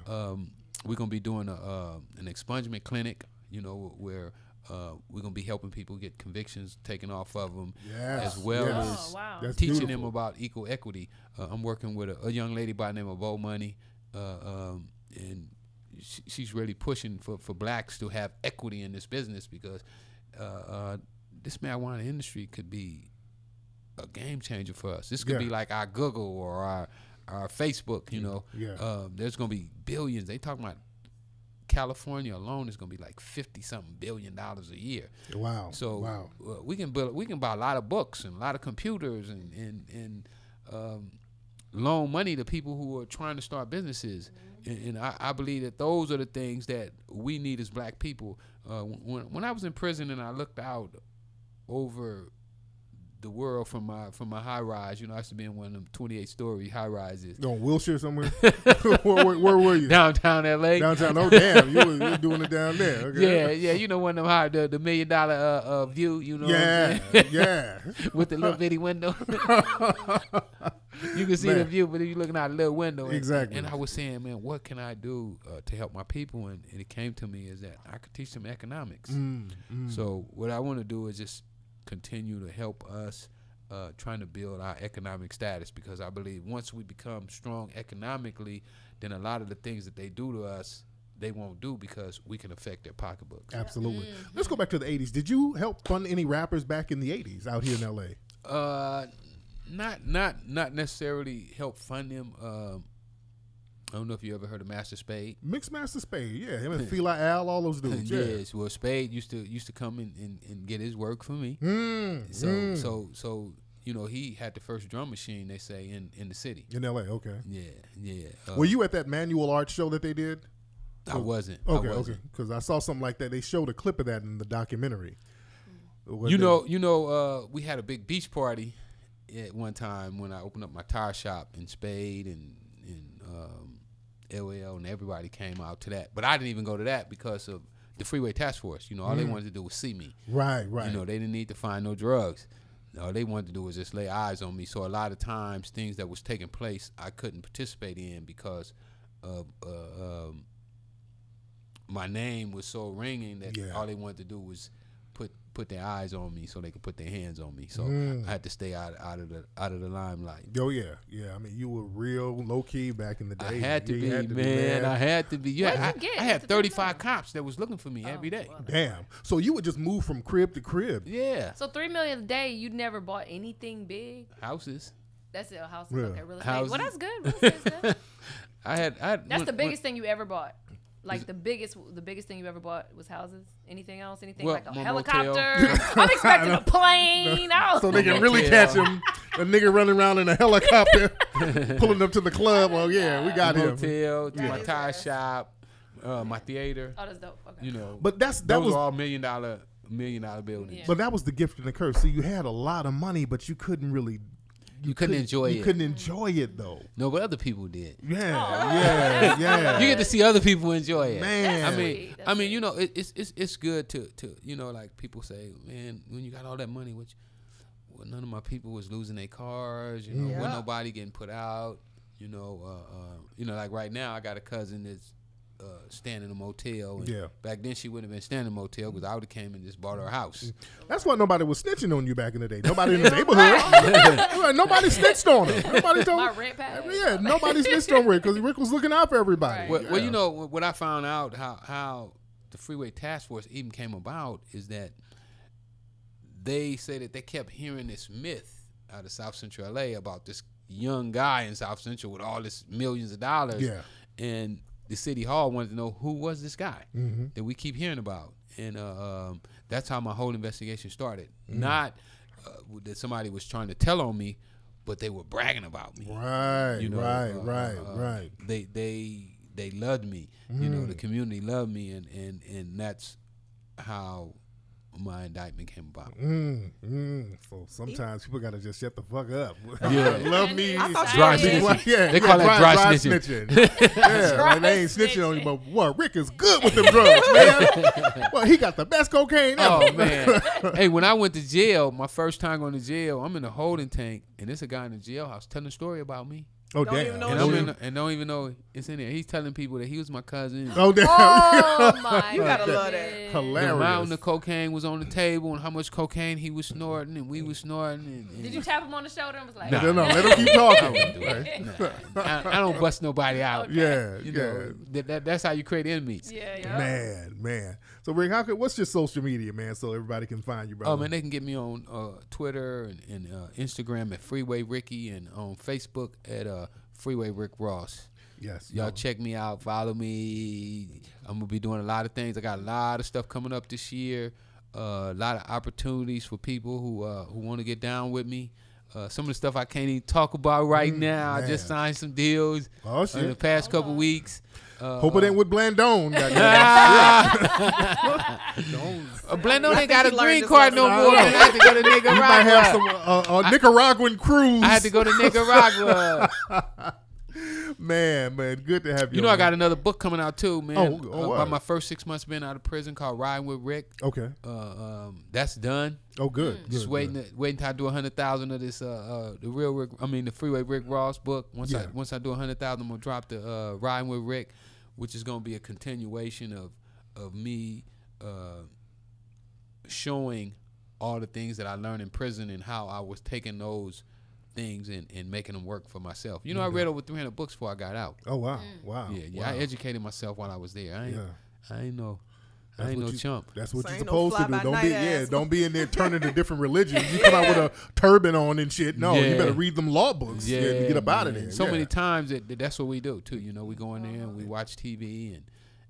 We're gonna be doing an expungement clinic, you know, where we're gonna be helping people get convictions taken off of them, Yes. as well Yes. as Oh, wow. That's teaching beautiful. them about equal equity. I'm working with a young lady by the name of Bo Money, and she's really pushing for blacks to have equity in this business because this marijuana industry could be a game changer for us. This could be like our Google or our Facebook, you know. Yeah. There's going to be billions. They talking about California alone is going to be like $50-something billion a year. Wow. So we can buy a lot of books and a lot of computers and loan money to people who are trying to start businesses. And I believe that those are the things that we need as black people. When I was in prison and I looked out over the world from my high rise, you know, I used to be in one of them 28-story high rises. On Wilshire somewhere? where were you? Downtown LA. Downtown. Oh damn, you were doing it down there. Okay. Yeah, you know, one of them high, the $1 million view, you know. Yeah, what I'm saying? yeah. With the little bitty window. You can see the view, but if you're looking out a little window. Exactly. And I was saying, man, what can I do to help my people? And it came to me is that I could teach them economics. So what I want to do is just continue to help us trying to build our economic status, because I believe once we become strong economically, then a lot of the things that they do to us, they won't do because we can affect their pocketbooks. Absolutely. Let's go back to the 80s. Did you help fund any rappers back in the 80s out here in L.A.? Not necessarily help fund them. I don't know if you ever heard of Master Spade. Mixed Master Spade, yeah. Him and Fila Al, all those dudes. Yeah. Yes, well, Spade used to come and get his work for me. So you know, he had the first drum machine, they say, in the city. In L.A., okay. Yeah. Were you at that manual art show that they did? I wasn't. Okay. Because I saw something like that. They showed a clip of that in the documentary. You know, we had a big beach party at one time when I opened up my tire shop, in Spade and LL and everybody came out to that. But I didn't even go to that because of the Freeway Task Force. You know, all they wanted to do was see me. Right. You know, they didn't need to find no drugs. All they wanted to do was just lay eyes on me. So a lot of times, things that was taking place, I couldn't participate in because of my name was so ringing that all they wanted to do was put their eyes on me so they could put their hands on me. So I had to stay out of the limelight. Oh yeah. I mean, you were real low key back in the day. I had to be, man. I had to be. Yeah, I had 35 cops that was looking for me every day. Well, damn. So you would just move from crib to crib. Yeah. So $3 million a day, you never bought anything big? Houses. That's it. Houses. Yeah. Okay. Real estate. Houses. Well, that's good. Real estate's good. I had. That's the biggest thing you ever bought. Like the biggest thing you ever bought was houses. Anything else? Anything like a helicopter? I'm expecting a plane. So they can really catch him. A nigga running around in a helicopter, pulling up to the club. Oh yeah, we got him. Hotel, my tire shop, my theater. Oh, that's dope. Okay. You know, but that those was all $1 million buildings. Yeah. But that was the gift and the curse. See, you had a lot of money, but you couldn't really. You couldn't enjoy it. You couldn't enjoy it though. No, but other people did. Yeah. You get to see other people enjoy it. Man, I mean, you know, it's good to you know, like people say, man, when you got all that money, which none of my people was losing their cars, you know, wasn't nobody getting put out, you know, like right now I got a cousin that's staying in a motel. And back then she wouldn't have been staying in a motel because I would have came and just bought her a house. That's why nobody was snitching on you back in the day. Nobody in the neighborhood. Nobody snitched on him. Nobody told my rent pass. Yeah, nobody snitched on Rick because Rick was looking out for everybody. Right. Well, you know, what I found out how the Freeway Task Force even came about is that they say that they kept hearing this myth out of South Central LA about this young guy in South Central with all this millions of dollars. Yeah. And the city hall wanted to know who was this guy that we keep hearing about. And that's how my whole investigation started. Not that somebody was trying to tell on me, but they were bragging about me. Right, you know, right. They loved me. You know, the community loved me, and that's how my indictment came about. So sometimes people gotta just shut the fuck up. Yeah. Love me. Dry snitching. Yeah, they call that dry snitching. Yeah, like they ain't snitching on you, but what? Rick is good with them drugs, man. Well, he got the best cocaine ever. Oh man. Hey, when I went to jail, my first time going to jail, I'm in a holding tank, and there's a guy in the jailhouse telling a story about me. Oh don't damn! Even know And don't even know it's in there. He's telling people that he was my cousin. Oh damn! Oh my! You gotta love that. Hilarious. The amount of cocaine was on the table, and how much cocaine he was snorting, and we was snorting. And did you tap him on the shoulder and was like, No, let him keep talking. I don't bust nobody out. Okay. You know, that's how you create enemies. Yeah. Man. So Rick, what's your social media, man, so everybody can find you, brother? Oh man, they can get me on Twitter and Instagram at Freeway Ricky, and on Facebook at Freeway Rick Ross. Yes. Y'all check me out. Follow me. I'm going to be doing a lot of things. I got a lot of stuff coming up this year. A lot of opportunities for people who want to get down with me. Some of the stuff I can't even talk about right now. Man. I just signed some deals in the past couple weeks. Hope it ain't with Blendin. Blendin ain't got a green card no more. I had to go to Nicaragua. You might have some Nicaraguan cruise. I had to go to Nicaragua. Man, good to have you. You know, I got another book coming out too, man. By my first 6 months being out of prison, called Riding with Rick. Okay. That's done. Oh, good. Just waiting till I do 100,000 of this. The Freeway Rick Ross book. Once I do 100,000, I'm gonna drop the Riding with Rick, which is gonna be a continuation of me showing all the things that I learned in prison and how I was taking those things and making them work for myself. You know, I read over 300 books before I got out. Oh, wow. Wow. Yeah. Wow. I educated myself while I was there. I ain't no chump. That's what So you're supposed to do. Don't be in there turning to different religions. You come out with a turban on and shit. No, you better read them law books and get up out of there. So many times that's what we do too. You know, we go in there and we watch TV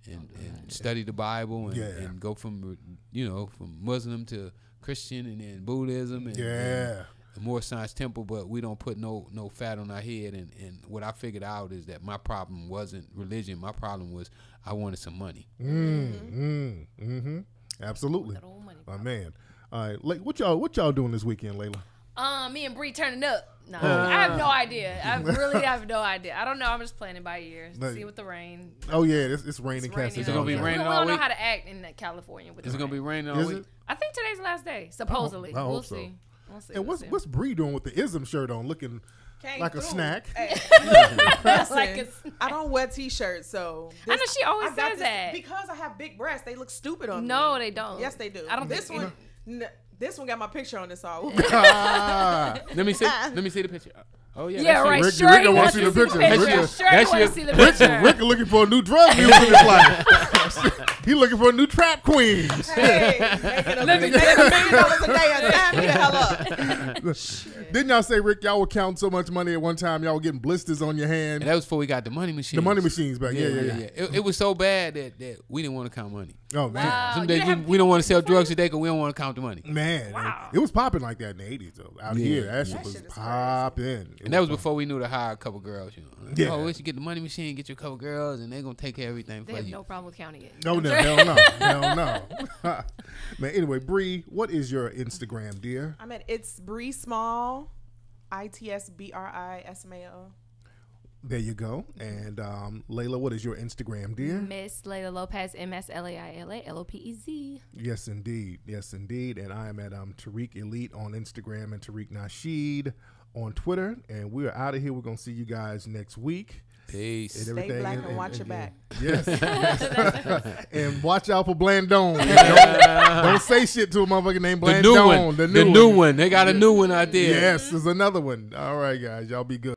and study the Bible and go from Muslim to Christian and then Buddhism and more Science Temple, but we don't put no fat on our head. And what I figured out is that my problem wasn't religion. My problem was I wanted some money. Absolutely. My man. All right, what y'all doing this weekend, Layla? Me and Bree turning up. No, I have no idea. I really have no idea. I don't know. I'm just playing it by ear. See with the rain. Oh yeah, it's raining. Is it gonna be raining all week? We don't know how to act in California with. Is it gonna be raining all week? I think today's the last day. Supposedly, we'll see. And what's Bree doing with the IZM shirt on, looking like a snack? Hey. I don't wear t-shirts, so I know she always says that because I have big breasts. They look stupid on me. No, they don't. Yes, they do. I don't. This one got my picture on it, so let me see the picture. Oh yeah, yeah, right. Rick wants to see the picture. Rick looking for a new drug mule in his life. He looking for a new trap queen. Hey, making $1 million a day. Sign me the hell up. Didn't y'all say, Rick, y'all were counting so much money at one time, y'all were getting blisters on your hand? And that was before we got the money machines. The money machines back. Yeah. It was so bad that we didn't want to count money. Oh man. Wow. Some days we don't want to sell drugs today because we don't want to count the money. Man, wow. It was popping like that in the 80s though. Out here, that shit was popping. And that was before we knew to hire a couple girls. You know, yeah. Oh, we should get the money machine, get you a couple girls, and they're gonna take care of everything for you. They have no problem with counting it. No, hell no. Man, anyway, Bree, what is your Instagram, dear? I'm at It's Bree Small, ITSBRISMAL. There you go. And Layla, what is your Instagram, dear? Miss Layla Lopez, MSLAILA LOPEZ. Yes, indeed. And I am at Tariq Elite on Instagram and Tariq Nasheed on Twitter. And we're out of here. We're going to see you guys next week. Peace. Stay black and watch your back. Yes. And watch out for Blendin. Don't say shit to a motherfucker named Blendin. The new one. They got a new one out there. Yes, there's another one. All right, guys. Y'all be good.